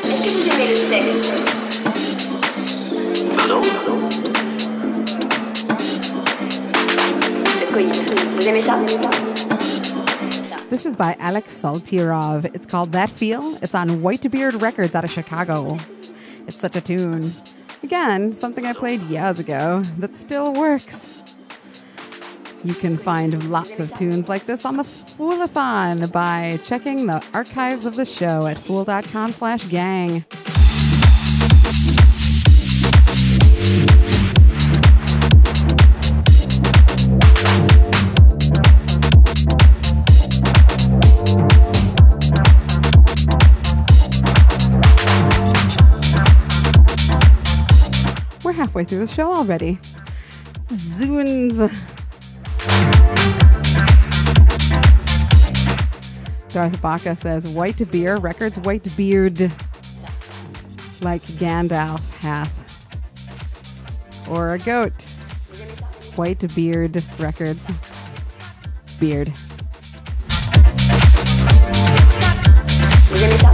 Est-ce que vous aimez le sexe? Pardon? Le coït. Vous aimez ça? This is by Alex Saltyrov. It's called That Feel. It's on Whitebeard Records out of Chicago. It's such a tune. Again, something I played years ago that still works. You can find lots of tunes like this on the Foolathon by checking the archives of the show at fool.com/gang. We're halfway through the show already. Zoons. Darth Baca says, white beer records, white beard. Like Gandalf hath. Or a goat. White beard records. Beard. Vous aimez ça?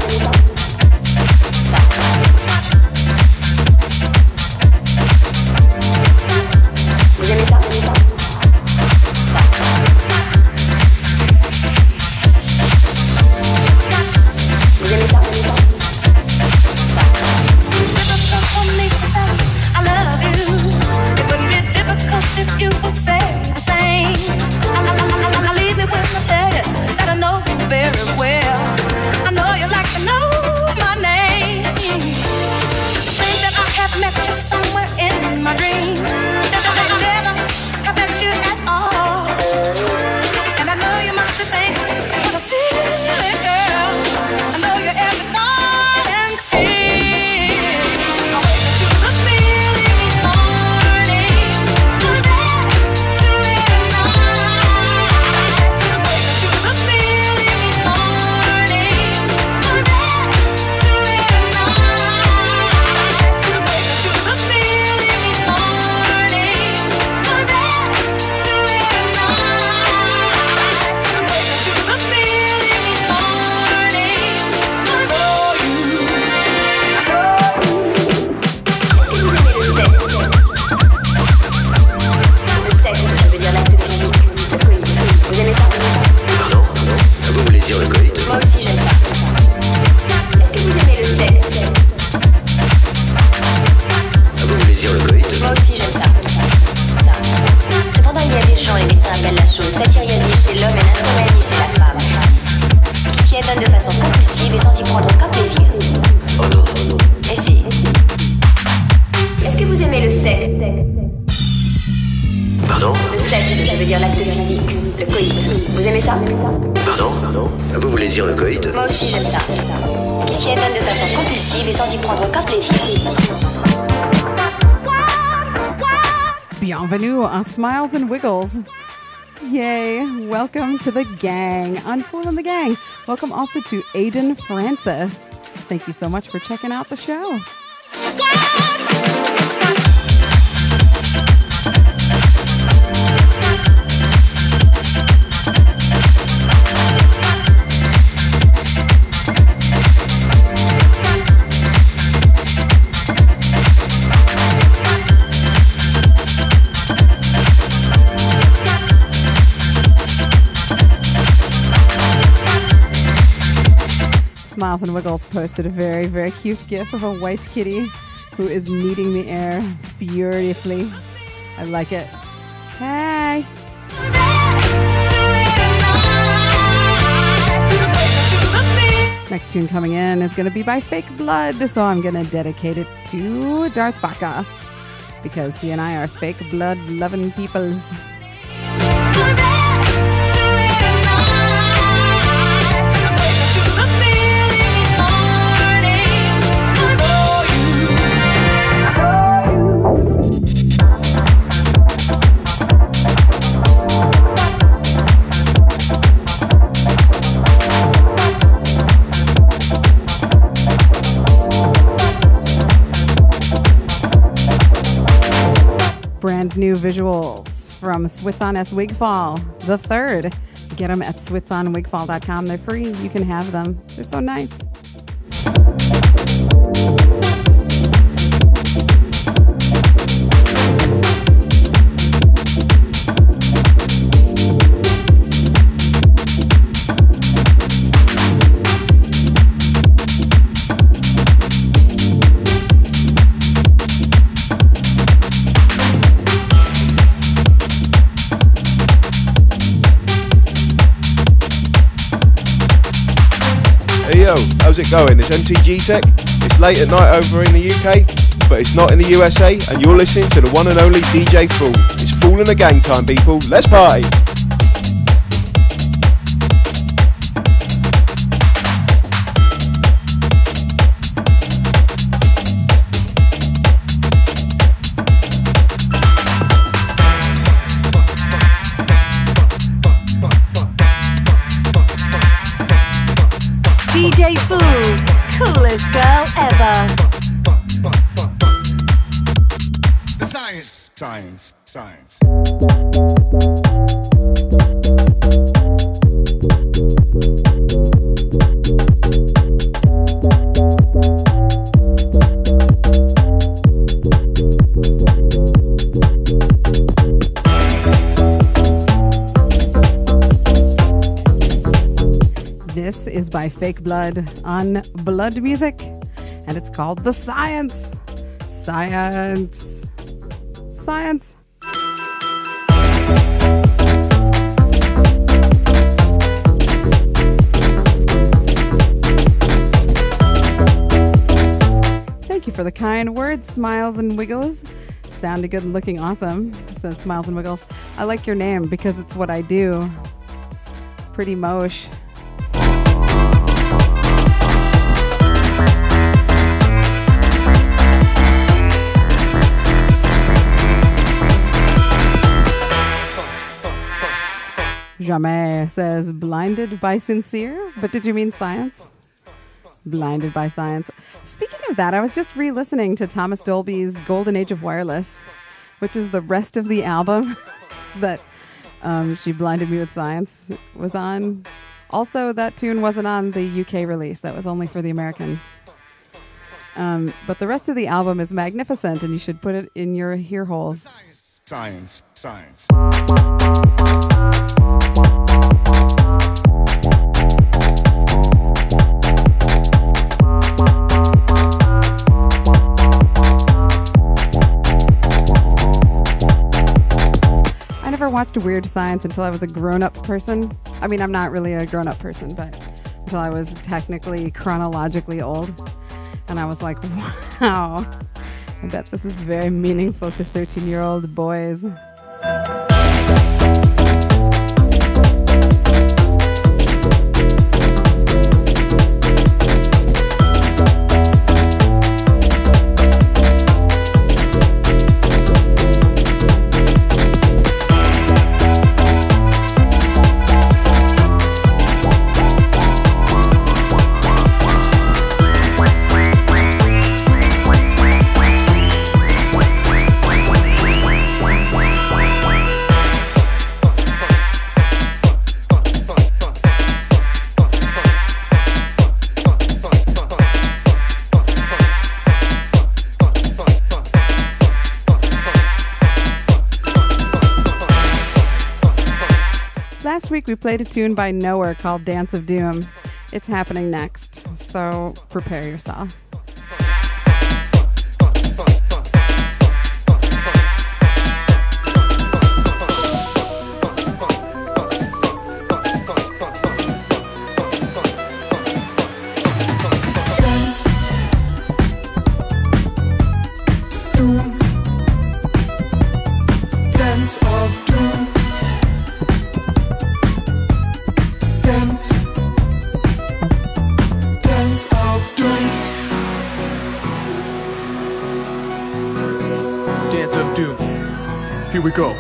Vous aimez ça? Vous aimez ça? Difficult for me to say I love you. It wouldn't be difficult if you would say the same. Now leave me when I tell you that I know you very well. I know you like to know my name. Think that I have met you somewhere in my dreams. That I never have met you at all. And I know you must be thinking, what a silly girl. I know you're every thought and still. I wake up to the feeling each morning. I'm back to it at night. I wake up to the feeling each morning. I'm back to it at night. I wake up to the feeling each morning. I'm back to it at night. I wake up to the feeling each morning. Le sexe, je veux dire l'acte physique, le coït. Vous aimez ça? Pardon? Vous voulez dire le coït? Moi aussi j'aime ça. Est-ce que vous aimez le sexe? Vous voulez dire le coït? Moi aussi j'aime ça. Cependant, il y a des gens, les médecins appellent la chose satyriasie chez l'homme et nymphomanie chez la femme, qui s'y adonnent de façon compulsive et sans y prendre aucun plaisir. Oh non. Et si. Est-ce que vous aimez le sexe? Pardon? Le sexe, je veux dire l'acte physique, le coït. Vous aimez ça? Pardon? Vous voulez dire le coït? Moi aussi j'aime ça. Qui s'y adonne de façon compulsive et sans y prendre aucun plaisir. Bienvenue on Smiles and Wiggles. Yay. Welcome to the gang on Fool and the Gang. Welcome also to Aiden Francis. Thank you so much for checking out the show. Smiles and Wiggles posted a very, very cute gif of a white kitty who is kneading the air furiously. I like it. Hey! Next tune coming in is going to be by Fake Blood, so I'm going to dedicate it to Darth Baca because he and I are fake blood loving peoples. brand new visuals from Switz-On S Wigfall, the third. Get them at switzonwigfall.com. They're free. You can have them. They're so nice. Yo, how's it going? It's MTG Tech. It's late at night over in the UK, but it's not in the USA, and you're listening to the one and only DJ Fool. It's Fool and the Gang time, people. Let's party! DJ Fool, coolest girl ever. Science, science, science. This is by Fake Blood on Blood Music, and it's called The Science. Science. Science. Thank you for the kind words, Smiles and Wiggles. Sounded good and looking awesome, says Smiles and Wiggles. I like your name because it's what I do. Pretty mosh. Jamais says blinded by sincere, but did you mean science? Blinded by science. Speaking of that, I was just re-listening to Thomas Dolby's Golden Age of Wireless, which is the rest of the album that She Blinded Me with Science was on. Also, that tune wasn't on the UK release. That was only for the Americans. But the rest of the album is magnificent, and you should put it in your ear holes. Science, science. I never watched Weird Science until I was a grown-up person. I mean, I'm not really a grown-up person, but until I was technically chronologically old. And I was like, wow, I bet this is very meaningful to 13-year-old boys. Last week we played a tune by Nowhere called Dance of Doom. It's happening next, so prepare yourself. Here we go.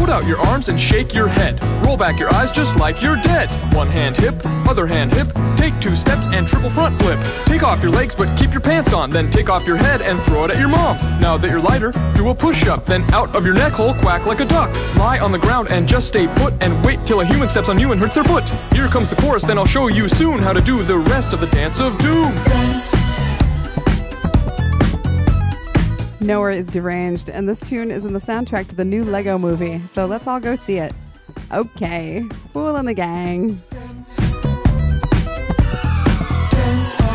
Put out your arms and shake your head. Roll back your eyes just like you're dead. One hand hip, other hand hip. Take 2 steps and triple front flip. Take off your legs but keep your pants on. Then take off your head and throw it at your mom. Now that you're lighter, do a push-up. Then out of your neck hole, quack like a duck. Lie on the ground and just stay put. And wait till a human steps on you and hurts their foot. Here comes the chorus, then I'll show you soon how to do the rest of the Dance of Doom. Nowhere is deranged, and this tune is in the soundtrack to the new Lego movie, so let's all go see it. Okay, Fool and the Gang.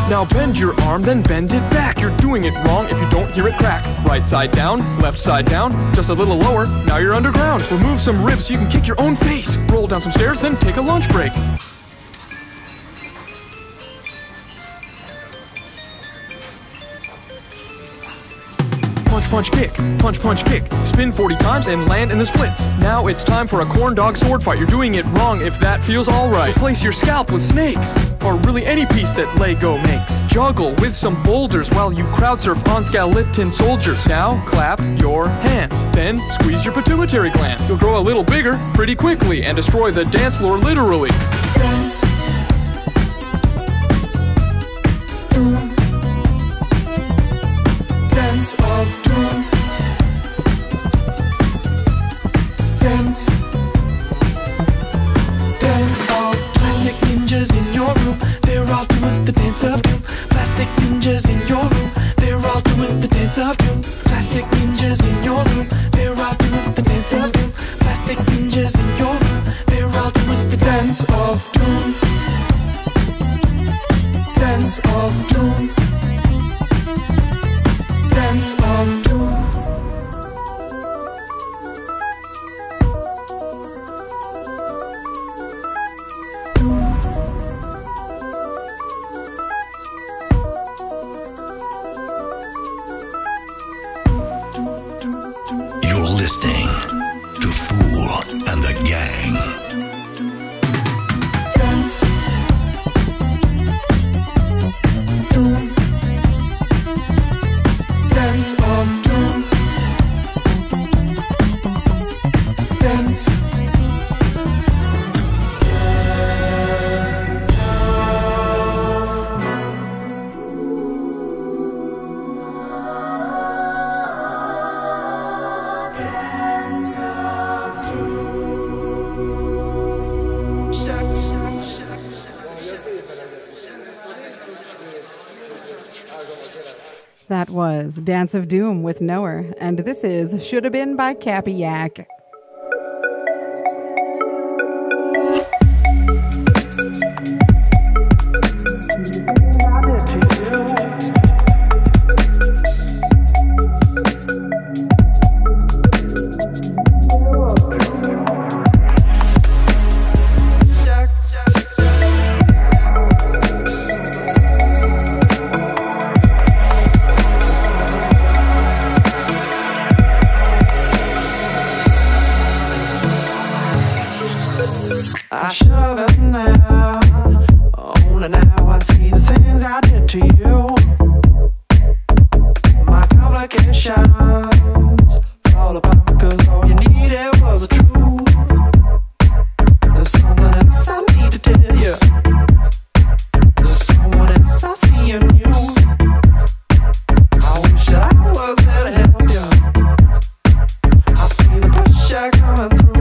Now bend your arm, then bend it back. You're doing it wrong if you don't hear it crack. Right side down, left side down, just a little lower, now you're underground. Remove some ribs so you can kick your own face. Roll down some stairs, then take a lunch break. Punch, kick, punch, kick. Spin 40 times and land in the splits. Now it's time for a corn dog sword fight. You're doing it wrong if that feels alright. Replace your scalp with snakes, or really any piece that Lego makes. Juggle with some boulders while you crowd surf on skeleton soldiers. Now clap your hands, then squeeze your pituitary gland. You'll grow a little bigger pretty quickly and destroy the dance floor literally. Dance. Doom. Dance of Doom. Dance. Dance of plastic ninjas in your room. They're all doing the dance of doom. Plastic ninjas in your room. They're all doing the dance of doom. Plastic ninjas in your room. They're all doing the dance of doom. Plastic ninjas in your room. They're all doing the dance of doom. Dance of doom. Dance of doom. You're listening to Fool and the Gang. Dance. Doom. Dance of Doom. Dance. That was Dance of Doom with Knower, and this is Shoulda Been by Cappy Yak. I should have been there. Only now I see the things I did to you. My complications fall apart 'cause all you needed was a truth. There's something else I need to tell you. There's someone else I see in you. I wish that I was there to help you. I feel the pressure coming through.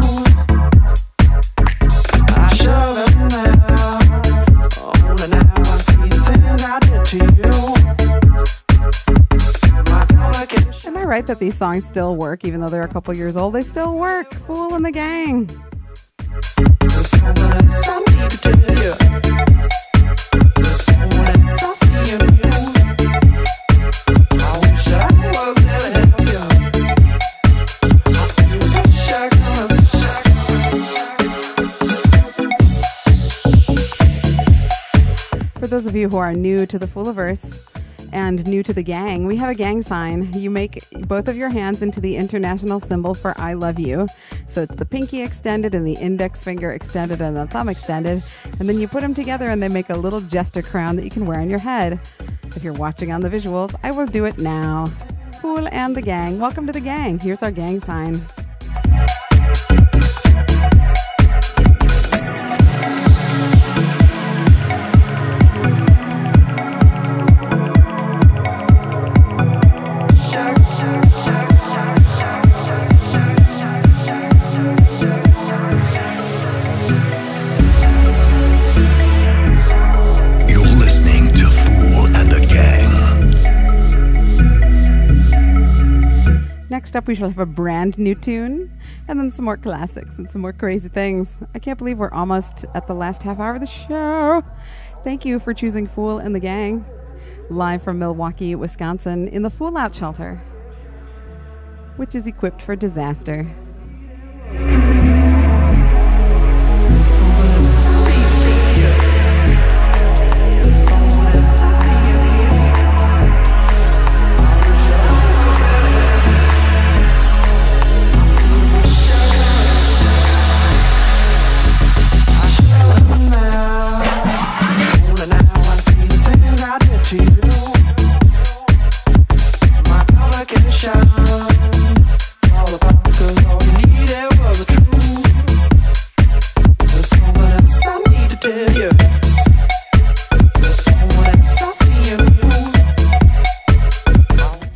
Am I right that these songs still work even though they're a couple years old? They still work. Fool and the Gang. There's someone else I need to tell you. There's someone else I see in you. I wish that I was there to help you. I feel the pressure coming. For those of you who are new to the Fooliverse and new to the gang, we have a gang sign. You make both of your hands into the international symbol for I love you. So it's the pinky extended and the index finger extended and the thumb extended. And then you put them together and they make a little jester crown that you can wear on your head. If you're watching on the visuals, I will do it now. Fool and the Gang. Welcome to the gang. Here's our gang sign. Next up, we shall have a brand new tune, and then some more classics and some more crazy things. I can't believe we're almost at the last half hour of the show. Thank you for choosing Fool and the Gang, live from Milwaukee, Wisconsin, in the Fool Out Shelter, which is equipped for disaster.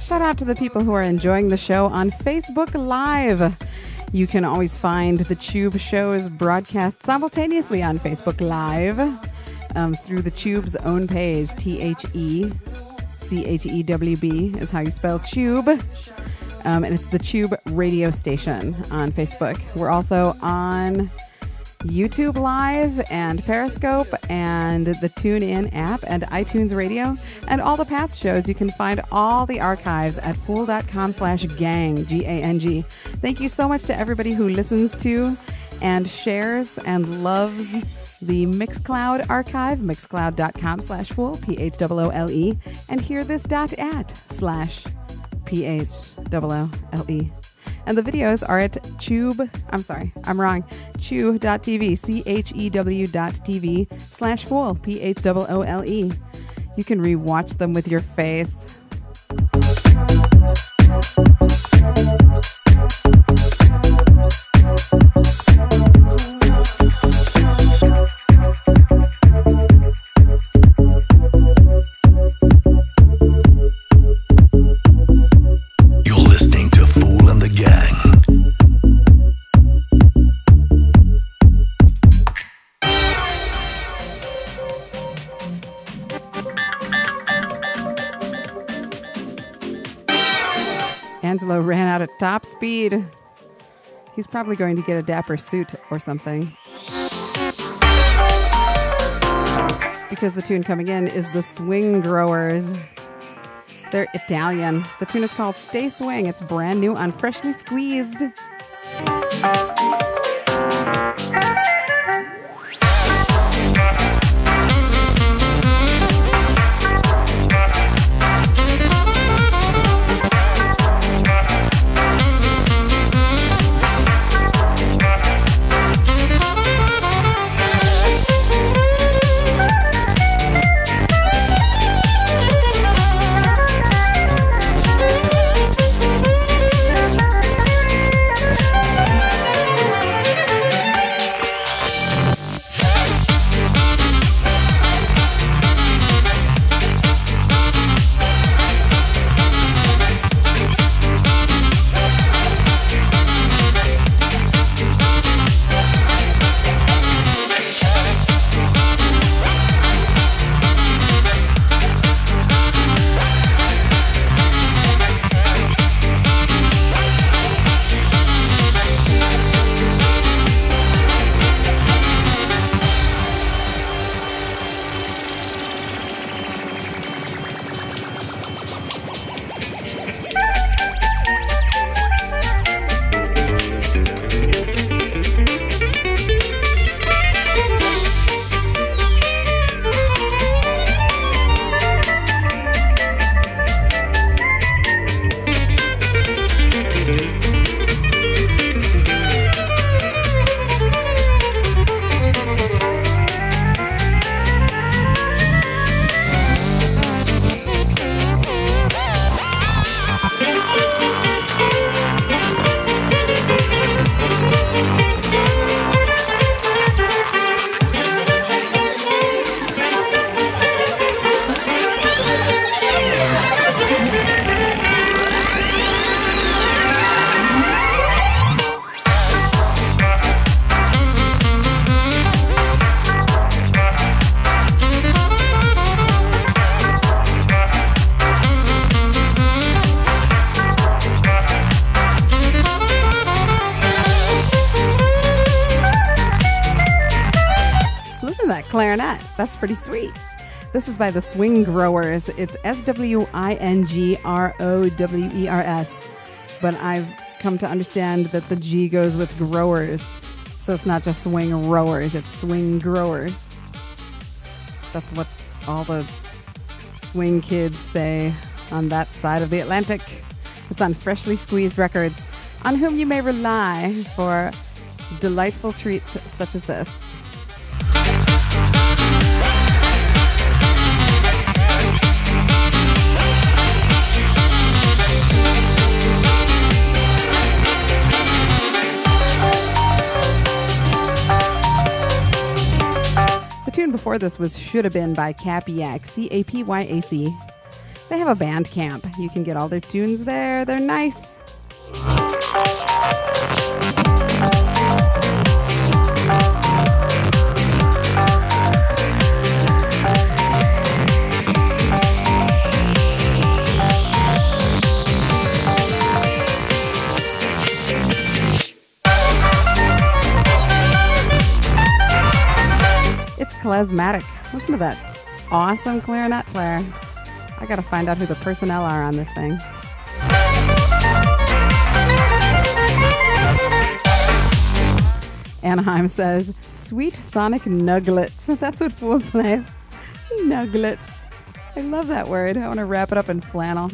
Shout out to the people who are enjoying the show on Facebook Live. You can always find the Chewb shows broadcast simultaneously on Facebook Live through the Chewb's own page. TheChewb is how you spell Chewb. And it's the Chewb radio station on Facebook. We're also on YouTube Live and Periscope and the TuneIn app and iTunes Radio. And all the past shows, you can find all the archives at fool.com/gang, G-A-N-G. Thank you so much to everybody who listens to and shares and loves the Mixcloud archive, mixcloud.com/fool, P-H-O-O-L-E, and hearthis.at/PHOOLE. And the videos are at Chewb.tv, CHEW.tv/fool, PHOOLE. You can rewatch them with your face. Angelo ran out at top speed. He's probably going to get a dapper suit or something. Because the tune coming in is the Swing Growers. They're Italian. The tune is called Stay Swing. It's brand new on Freshly Squeezed. clarinet. That's pretty sweet. This is by the Swing Growers. It's SWINGROWERS. But I've come to understand that the G goes with growers. So it's not just swing rowers, it's swing growers. That's what all the swing kids say on that side of the Atlantic. It's on Freshly Squeezed Records, on whom you may rely for delightful treats such as this. The tune before this was Should Have Been by Capyac, CAPYAC. They have a band camp. You can get all their tunes there. They're nice. It's Klezmatic. Listen to that awesome clarinet player. I gotta find out who the personnel are on this thing. Anaheim says, sweet sonic nuglets. That's what Fool plays. Nuglets. I love that word. I want to wrap it up in flannel.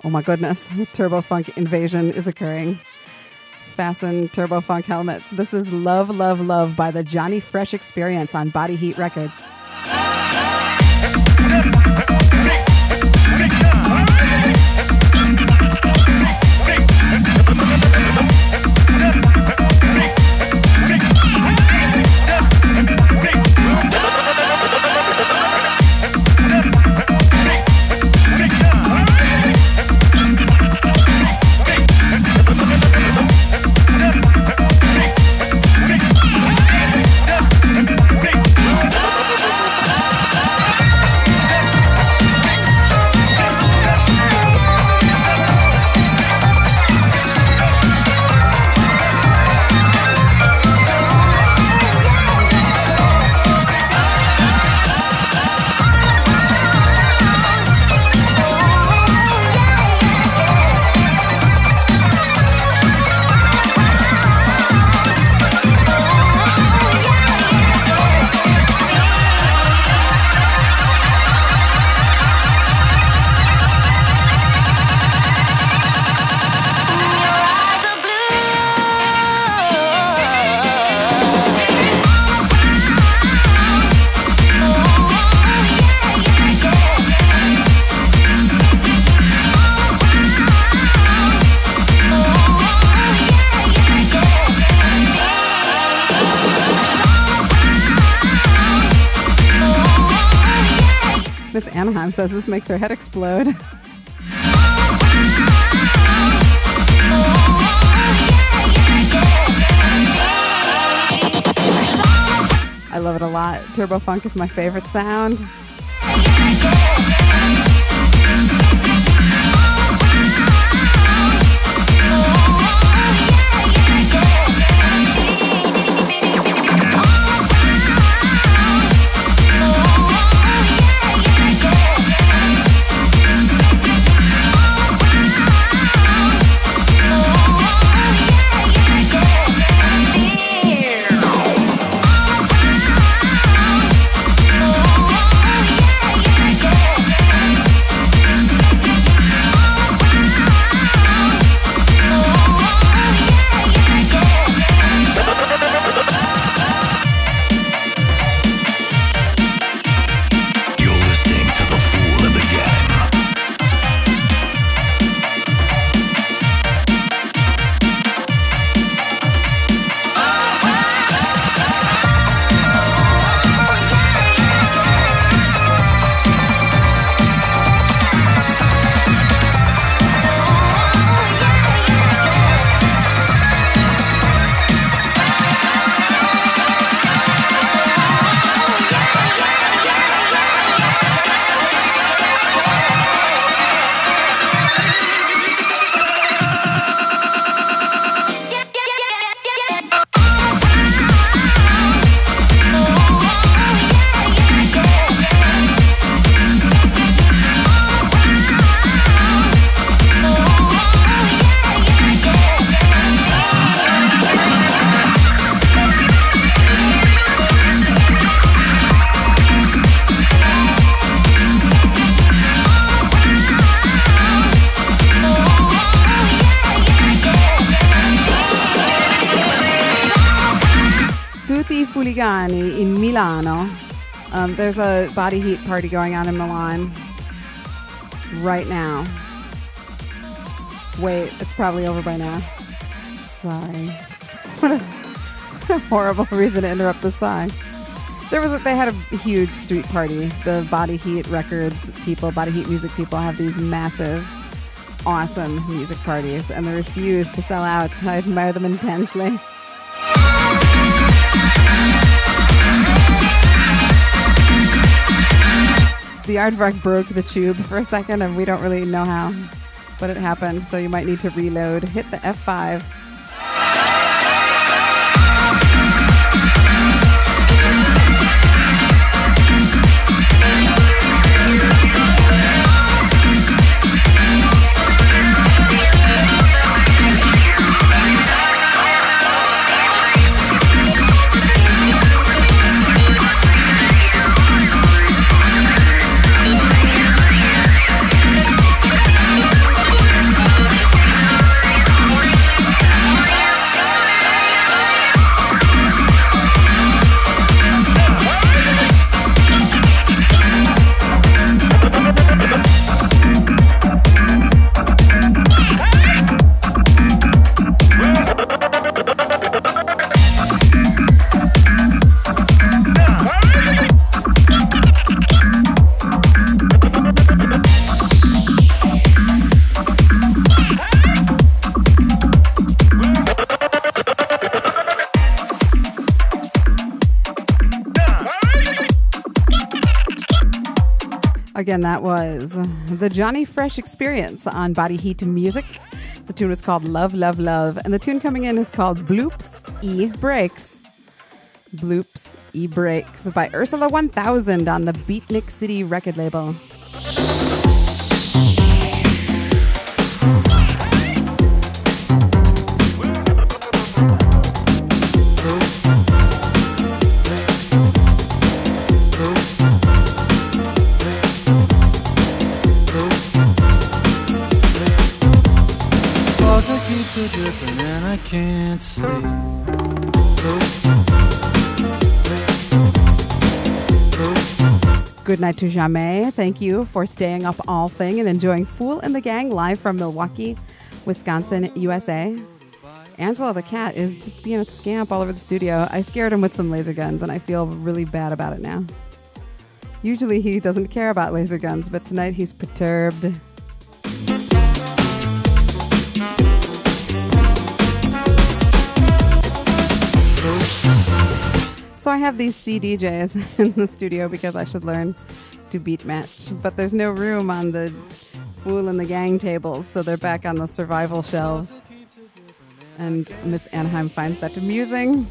Oh my goodness, the Turbo Funk invasion is occurring. Fasten Turbo Funk helmets. This is Love, Love, Love by the Johnny Fresh Experience on Body Heat Records. Miss Anaheim says this makes her head explode. I love it a lot. Turbo Funk is my favorite sound. domani in Milano. There's a body heat party going on in Milan right now. Wait, it's probably over by now. Sorry. What a horrible reason to interrupt the song. They had a huge street party. The Body Heat Records people, Body Heat music people have these massive, awesome music parties, and they refuse to sell out. I admire them intensely. The aardvark broke the tube for a second, and we don't really know how, but it happened, so you might need to reload. Hit the F5. Again, that was the Johnny Fresh Experience on Body Heat Music. The tune was called Love, Love, Love. And the tune coming in is called Bloops E Breaks. Bloops E Breaks by Ursula 1000 on the Beatnik City record label. Dripping and I can't sleep. Good night to Jamais. Thank you for staying up all thing and enjoying Fool and the Gang live from Milwaukee, Wisconsin, USA. Angela the cat is just being a scamp all over the studio. I scared him with some laser guns and I feel really bad about it now. Usually he doesn't care about laser guns, but tonight he's perturbed. So I have these CDJs in the studio because I should learn to beat match. But there's no room on the Fool and the Gang tables, so they're back on the survival shelves. And Miss Anaheim finds that amusing.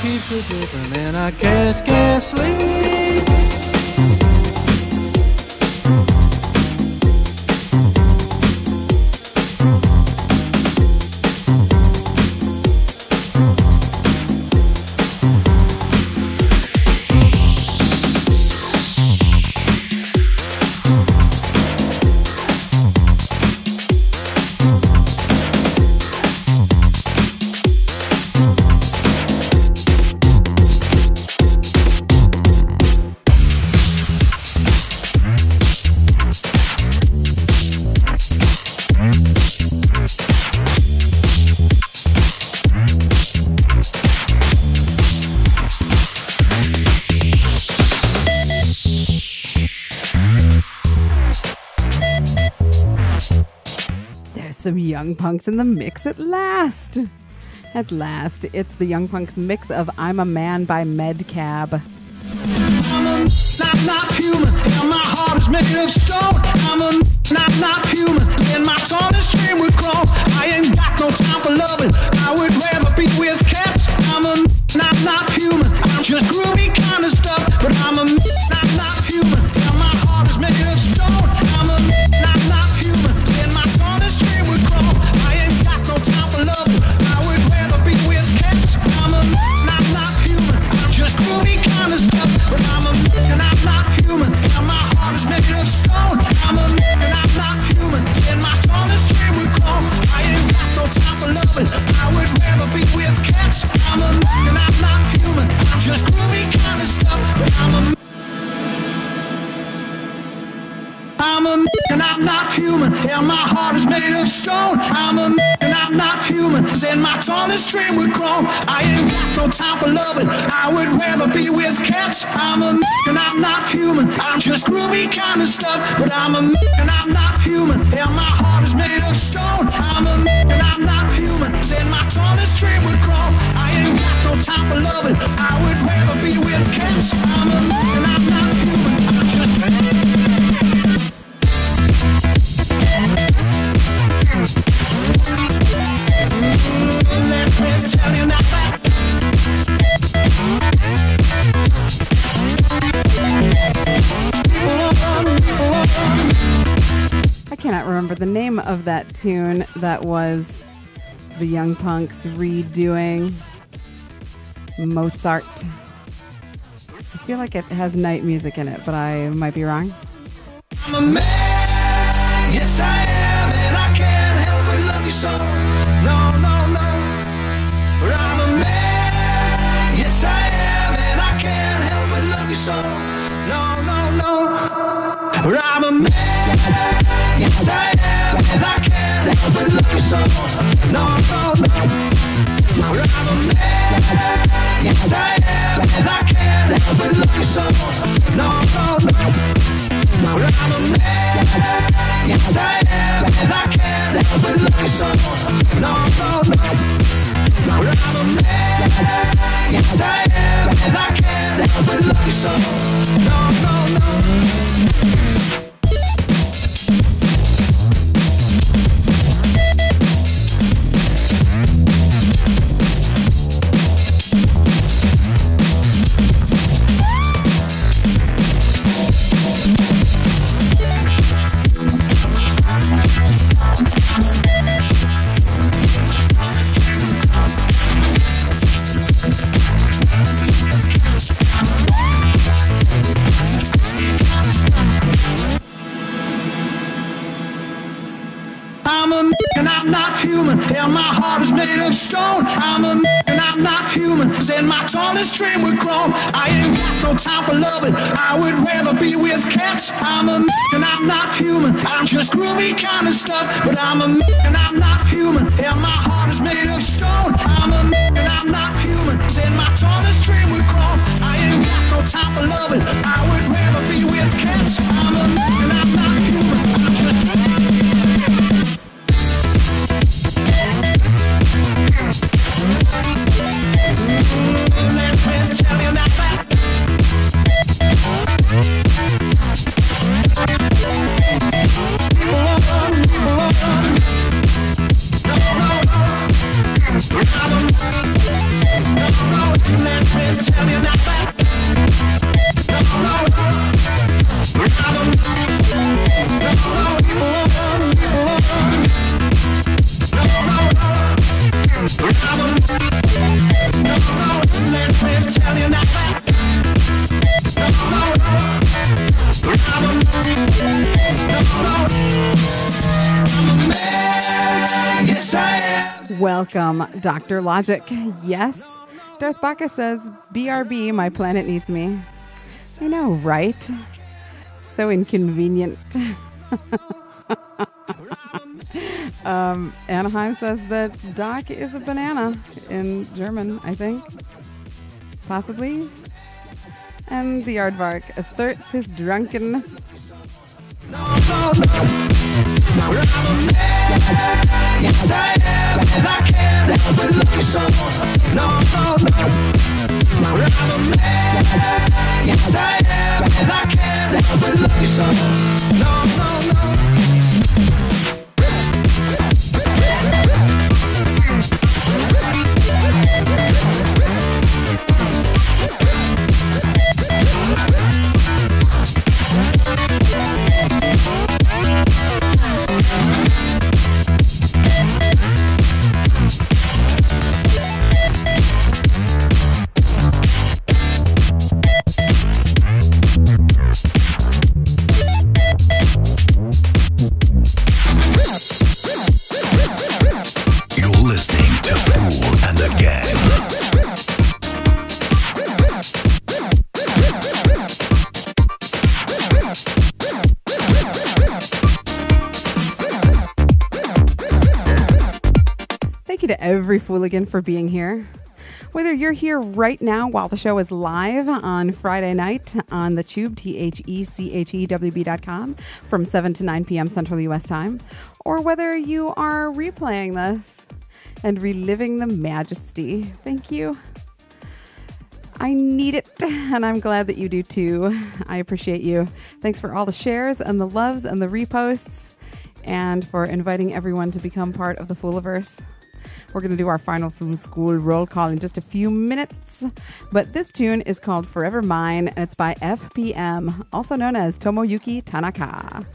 Keeps a dripping and I can't sleep. Some Young Punks in the mix at last. At last, it's the Young Punks mix of I'm a Man by Medcab. not human, and my heart is made of stone. I'm a not human, and my tallest dream would grow. I ain't got no time for loving, I would rather be with cats. I'm a not human, I'm just groovy kind of stuff, but I'm a not human, and my heart is made of stone. I'm a not human, and my tallest dream would grow. I ain't got no time for loving, I would rather be with cats. I'm a not human, I'm just groovy kind of stuff, but I'm a not human, and my heart is made of stone. I'm a not human, and my tallest dream would grow. I ain't got no time for loving, I would rather be with cats. I'm a not human, I'm just groovy kind of stuff, but I'm not human, and my heart is made of stone. I'm not human, and my tallest dream would grow. I ain't got no time for loving, I would rather be with cats. I'm not human, I'm just groovy kind of stuff, but I'm not human, and my heart is made of stone. I'm not human, and my tallest dream would grow. I ain't got no time for loving, I would rather be with cats. I'm not human, I'm just I cannot remember the name of that tune that was the Young Punks redoing Mozart. I feel like it has night music in it, but I might be wrong. I'm a man, yes I am, and I can't help but love you so. No, no, no. But I'm a man, yes I am, and I can't help but love you so. No, no, no. But I'm a man, yes I am, and I can't help but love you so. No, no, no. But I'm a man, yes I am, and I can't help but love you so. No, no, no. But I'm a man, yes I am, and I can't help but love you so. No, no, no. But I'm a man, yes I am, and I can't help but love you so. No, no, no. I'm not human, and my heart is made of stone. I'm not human, and my tallest dream would grow. I ain't got no time for loving, I would rather be with cats. I'm not human, I'm just groovy kind of stuff, but I'm not human, and my heart is made of stone. I'm not human, and my tallest dream would grow. I ain't got no time for loving, I would rather be with cats. I'm not human, I'm just tell you that. Welcome, Dr. Logic. Yes, Darth Baka says, BRB, my planet needs me. I know, right? So inconvenient. Anaheim says that Doc is a banana in German, I think. Possibly. And the aardvark asserts his drunkenness. Yes, I am, and I can't can't help but love you so. No, no, no. I'm a man, yes I am, and I can't help but love you so. No, no, no. Every Fooligan for being here. Whether you're here right now while the show is live on Friday night on the Chewb, THECHEWB.com from 7 to 9 p.m. Central U.S. time, or whether you are replaying this and reliving the majesty. Thank you. I need it, and I'm glad that you do too. I appreciate you. Thanks for all the shares and the loves and the reposts, and for inviting everyone to become part of the Fooliverse. We're going to do our final Fool School roll call in just a few minutes. But this tune is called Forever Mine, and it's by FPM, also known as Tomoyuki Tanaka.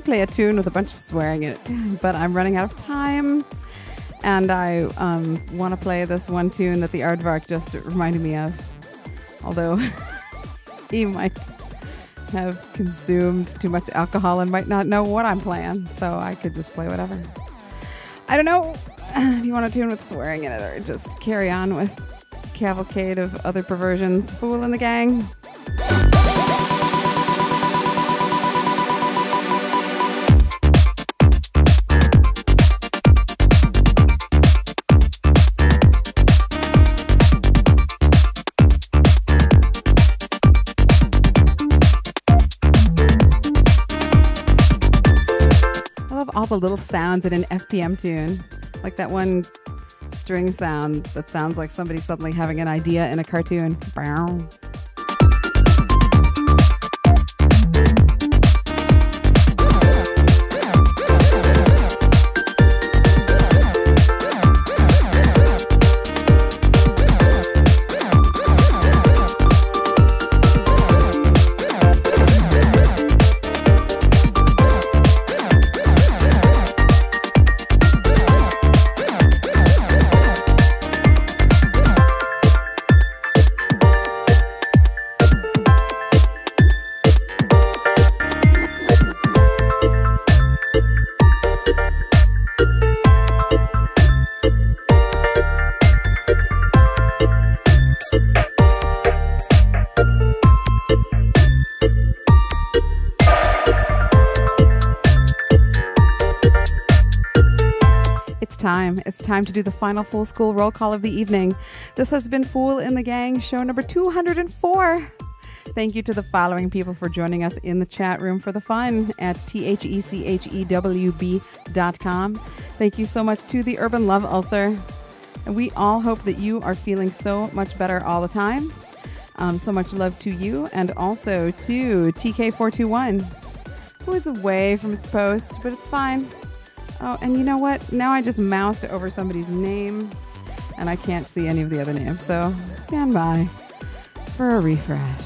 Play a tune with a bunch of swearing in it, but I'm running out of time, and I want to play this one tune that the Aardvark just reminded me of, although he might have consumed too much alcohol and might not know what I'm playing, so I could just play whatever. I don't know. Do you want a tune with swearing in it, or just carry on with cavalcade of other perversions? Fool in the Gang. All the little sounds in an FPM tune, like that one string sound that sounds like somebody suddenly having an idea in a cartoon. Bow. It's time to do the final Fool School roll call of the evening. This has been Fool in the Gang, show number 204. Thank you to the following people for joining us in the chat room for the fun at THECHEWB.com. Thank you so much to the Urban Love Ulcer. And we all hope that you are feeling so much better all the time. So much love to you, and also to TK421, who is away from his post, but it's fine. Oh, and you know what? Now I just moused over somebody's name, and I can't see any of the other names. So stand by for a refresh.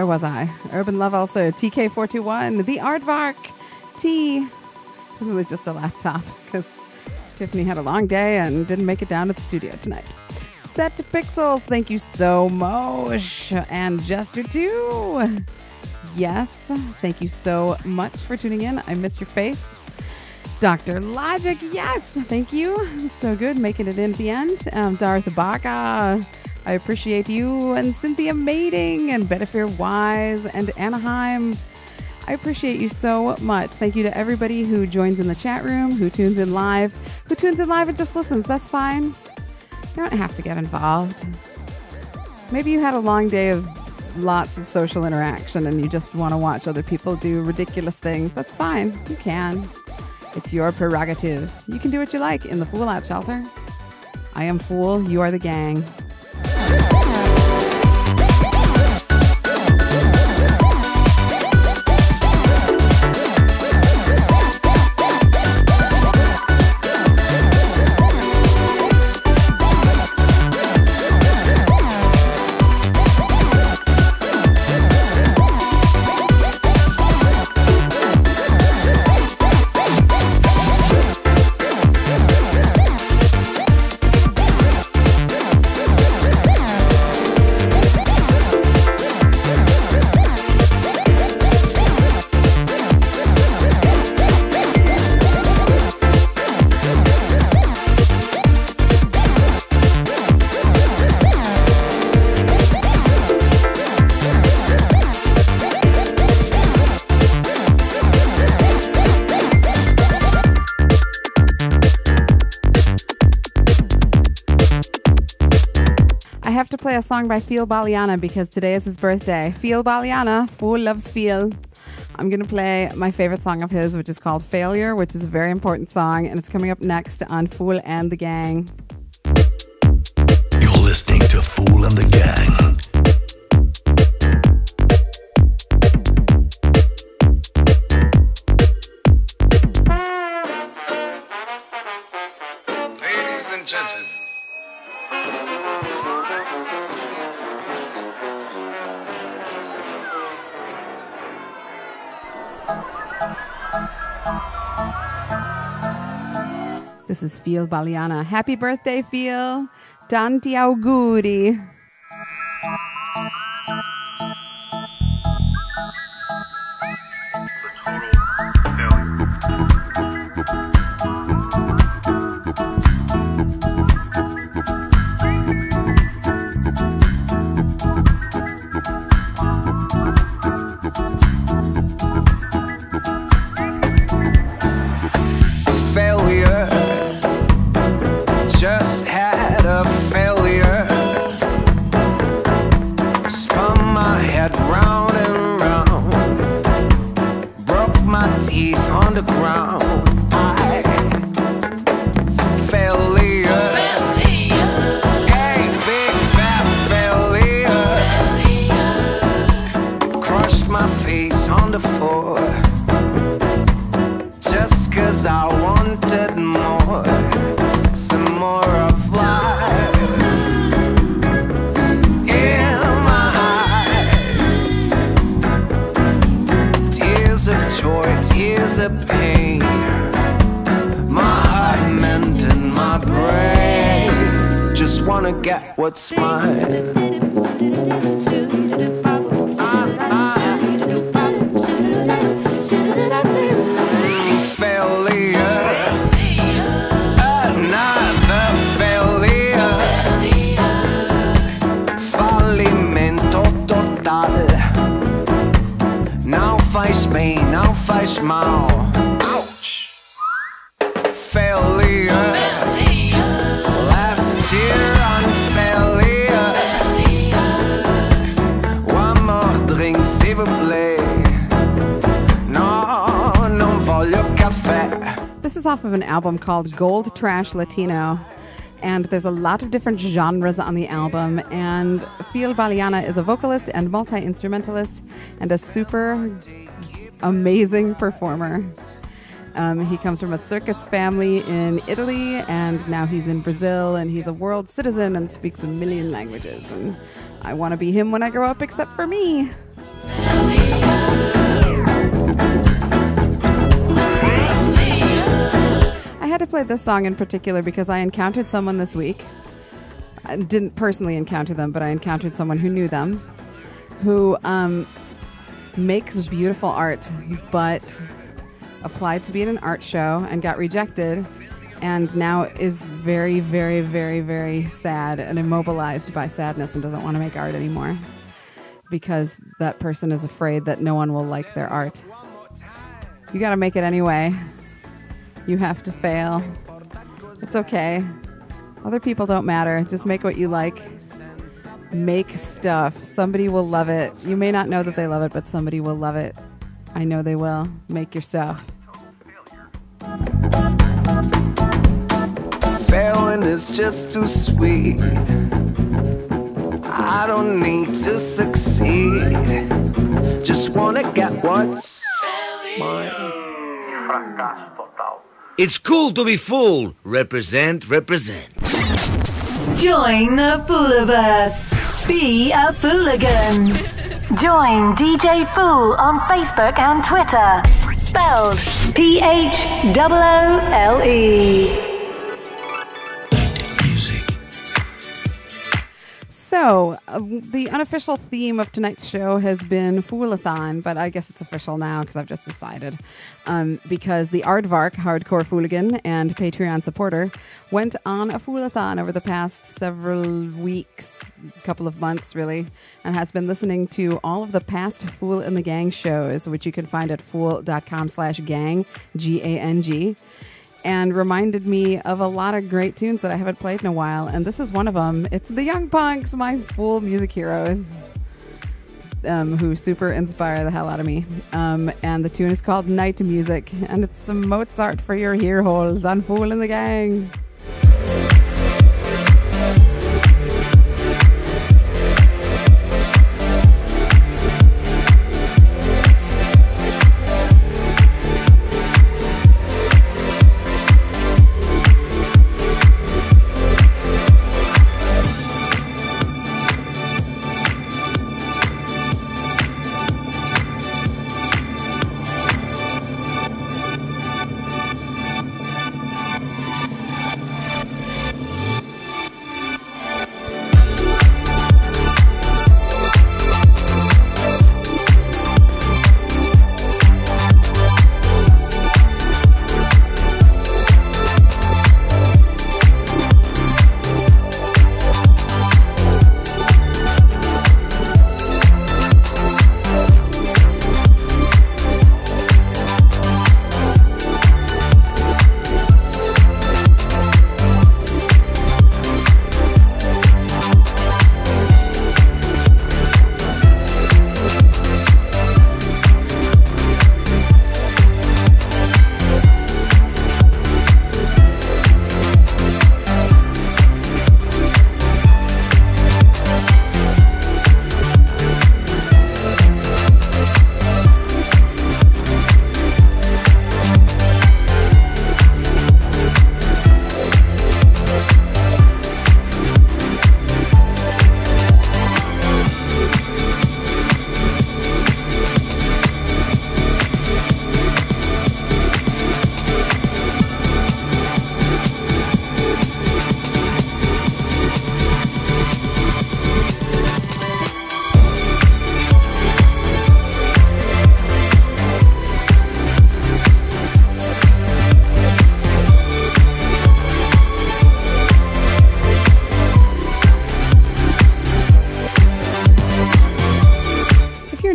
was I? Urban Love also. TK421. The Aardvark. T. It was really just a laptop because Tiffany had a long day and didn't make it down to the studio tonight. Set to Pixels. Thank you so much. And Jester 2. Yes. Thank you so much for tuning in. I miss your face. Dr. Logic. Yes. Thank you. So good. Making it in at the end. Darth Baca. I appreciate you. And Cynthia Mating. And Betafir Wise. And Anaheim. I appreciate you so much. Thank you to everybody who joins in the chat room, who tunes in live and just listens. That's fine. You don't have to get involved. Maybe you had a long day of lots of social interaction and you just want to watch other people do ridiculous things. That's fine. You can. It's your prerogative. You can do what you like in the Fool Out Shelter. I am Fool. You are the gang. Play a song by Feel Baliana because today is his birthday. Feel Baliana, Fool loves Feel. I'm going to play my favorite song of his, which is called Failure, which is a very important song, and it's coming up next on Fool and the Gang. You're listening to Fool and the Gang. Ladies and gentlemen. This is Feel Baliana. Happy birthday, Feel. Tanti auguri. Just had a failure. Spun my head round and round. Broke my teeth on the ground. Failure. A big fat failure. Crushed my face on the floor. Just 'cause I wanted more. Some more of life in my eyes. Tears of joy, tears of pain. My heart meant in my brain. Just wanna get what's mine. Faz bem, não faz mal. Ouch. Failure. Let's cheer on failure. One more drink, s'il vous plaît. No, non voglio caffè. This is off of an album called Gold Trash Latino. And there's a lot of different genres on the album. And Feel Baliana is a vocalist and multi-instrumentalist and a super amazing performer. He comes from a circus family in Italy, and now he's in Brazil, and he's a world citizen and speaks a million languages. And I want to be him when I grow up, except for me. I had to play this song in particular because I encountered someone this week. I didn't personally encounter them, but I encountered someone who knew them, who makes beautiful art, but applied to be in an art show and got rejected, and now is very, very, very, very sad and immobilized by sadness and doesn't want to make art anymore because that person is afraid that no one will like their art. You got to make it anyway. You have to fail. It's okay. Other people don't matter. Just make what you like. Make stuff. Somebody will love it. You may not know that they love it, but somebody will love it. I know they will. Make your stuff. Failing is just too sweet. I don't need to succeed. Just wanna get what's mine. It's cool to be fool. Represent, represent. Join the Fooliverse. Be a fooligan. Join DJ Fool on Facebook and Twitter. Spelled PHOOLE. So, the unofficial theme of tonight's show has been Foolathon, but I guess it's official now because I've just decided. Because the Aardvark, hardcore fooligan and Patreon supporter, went on a Foolathon over the past several weeks, couple of months really, and has been listening to all of the past Fool in the Gang shows, which you can find at fool.com/gang, Gang. And reminded me of a lot of great tunes that I haven't played in a while. And this is one of them. It's the Young Punks, my Fool music heroes, who super inspire the hell out of me. And the tune is called Night Music. And it's some Mozart for your ear holes on Fool in the Gang.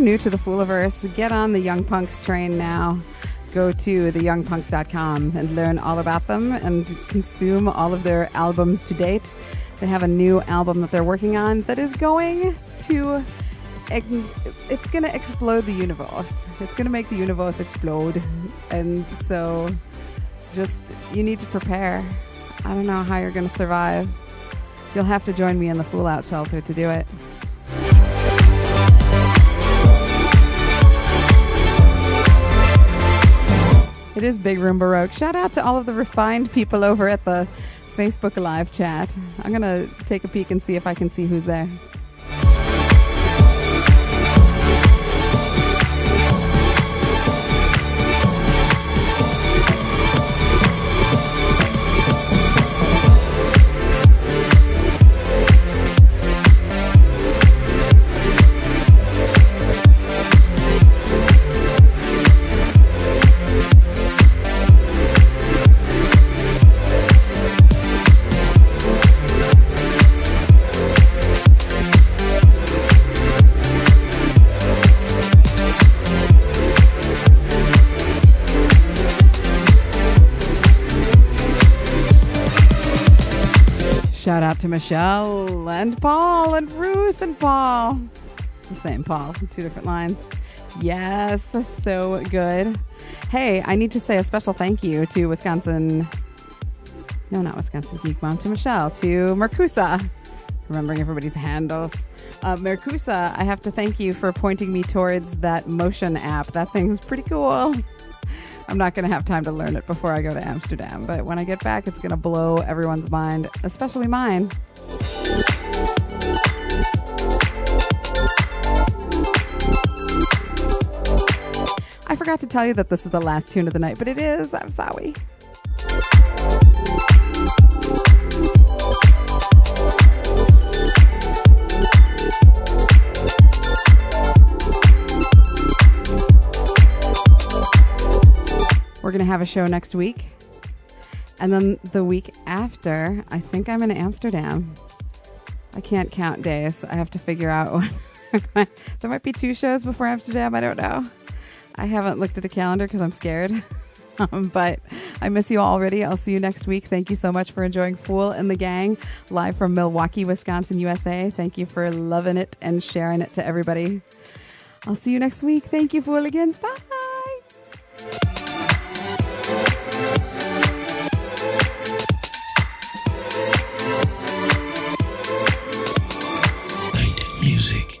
New to the Fooliverse, get on the Young Punks train now. Go to theyoungpunks.com and learn all about them and consume all of their albums to date. They have a new album that they're working on that is going to it's going to explode the universe. It's going to make the universe explode. And so just you need to prepare. I don't know how you're going to survive. You'll have to join me in the Fool Out shelter to do it. It is Big Room Baroque. Shout out to all of the refined people over at the Facebook Live chat. I'm going to take a peek and see if I can see who's there. to Michelle and Paul and Ruth and Paul. It's the same Paul, 2 different lines. Yes, so good. Hey, I need to say a special thank you to Wisconsin Geek Mom, to Michelle, to Mercusa, remembering everybody's handles. Mercusa, I have to thank you for pointing me towards that Motion app. That thing's pretty cool. I'm not going to have time to learn it before I go to Amsterdam, but when I get back, it's going to blow everyone's mind, especially mine. I forgot to tell you that this is the last tune of the night, but it is. I'm sorry. We're going to have a show next week. And then the week after, I think I'm in Amsterdam. I can't count days. I have to figure out when. There might be 2 shows before Amsterdam. I don't know. I haven't looked at a calendar because I'm scared. But I miss you all already. I'll see you next week. Thank you so much for enjoying Fool and the Gang live from Milwaukee, Wisconsin, USA. Thank you for loving it and sharing it to everybody. I'll see you next week. Thank you, Fooligans. Bye. Music.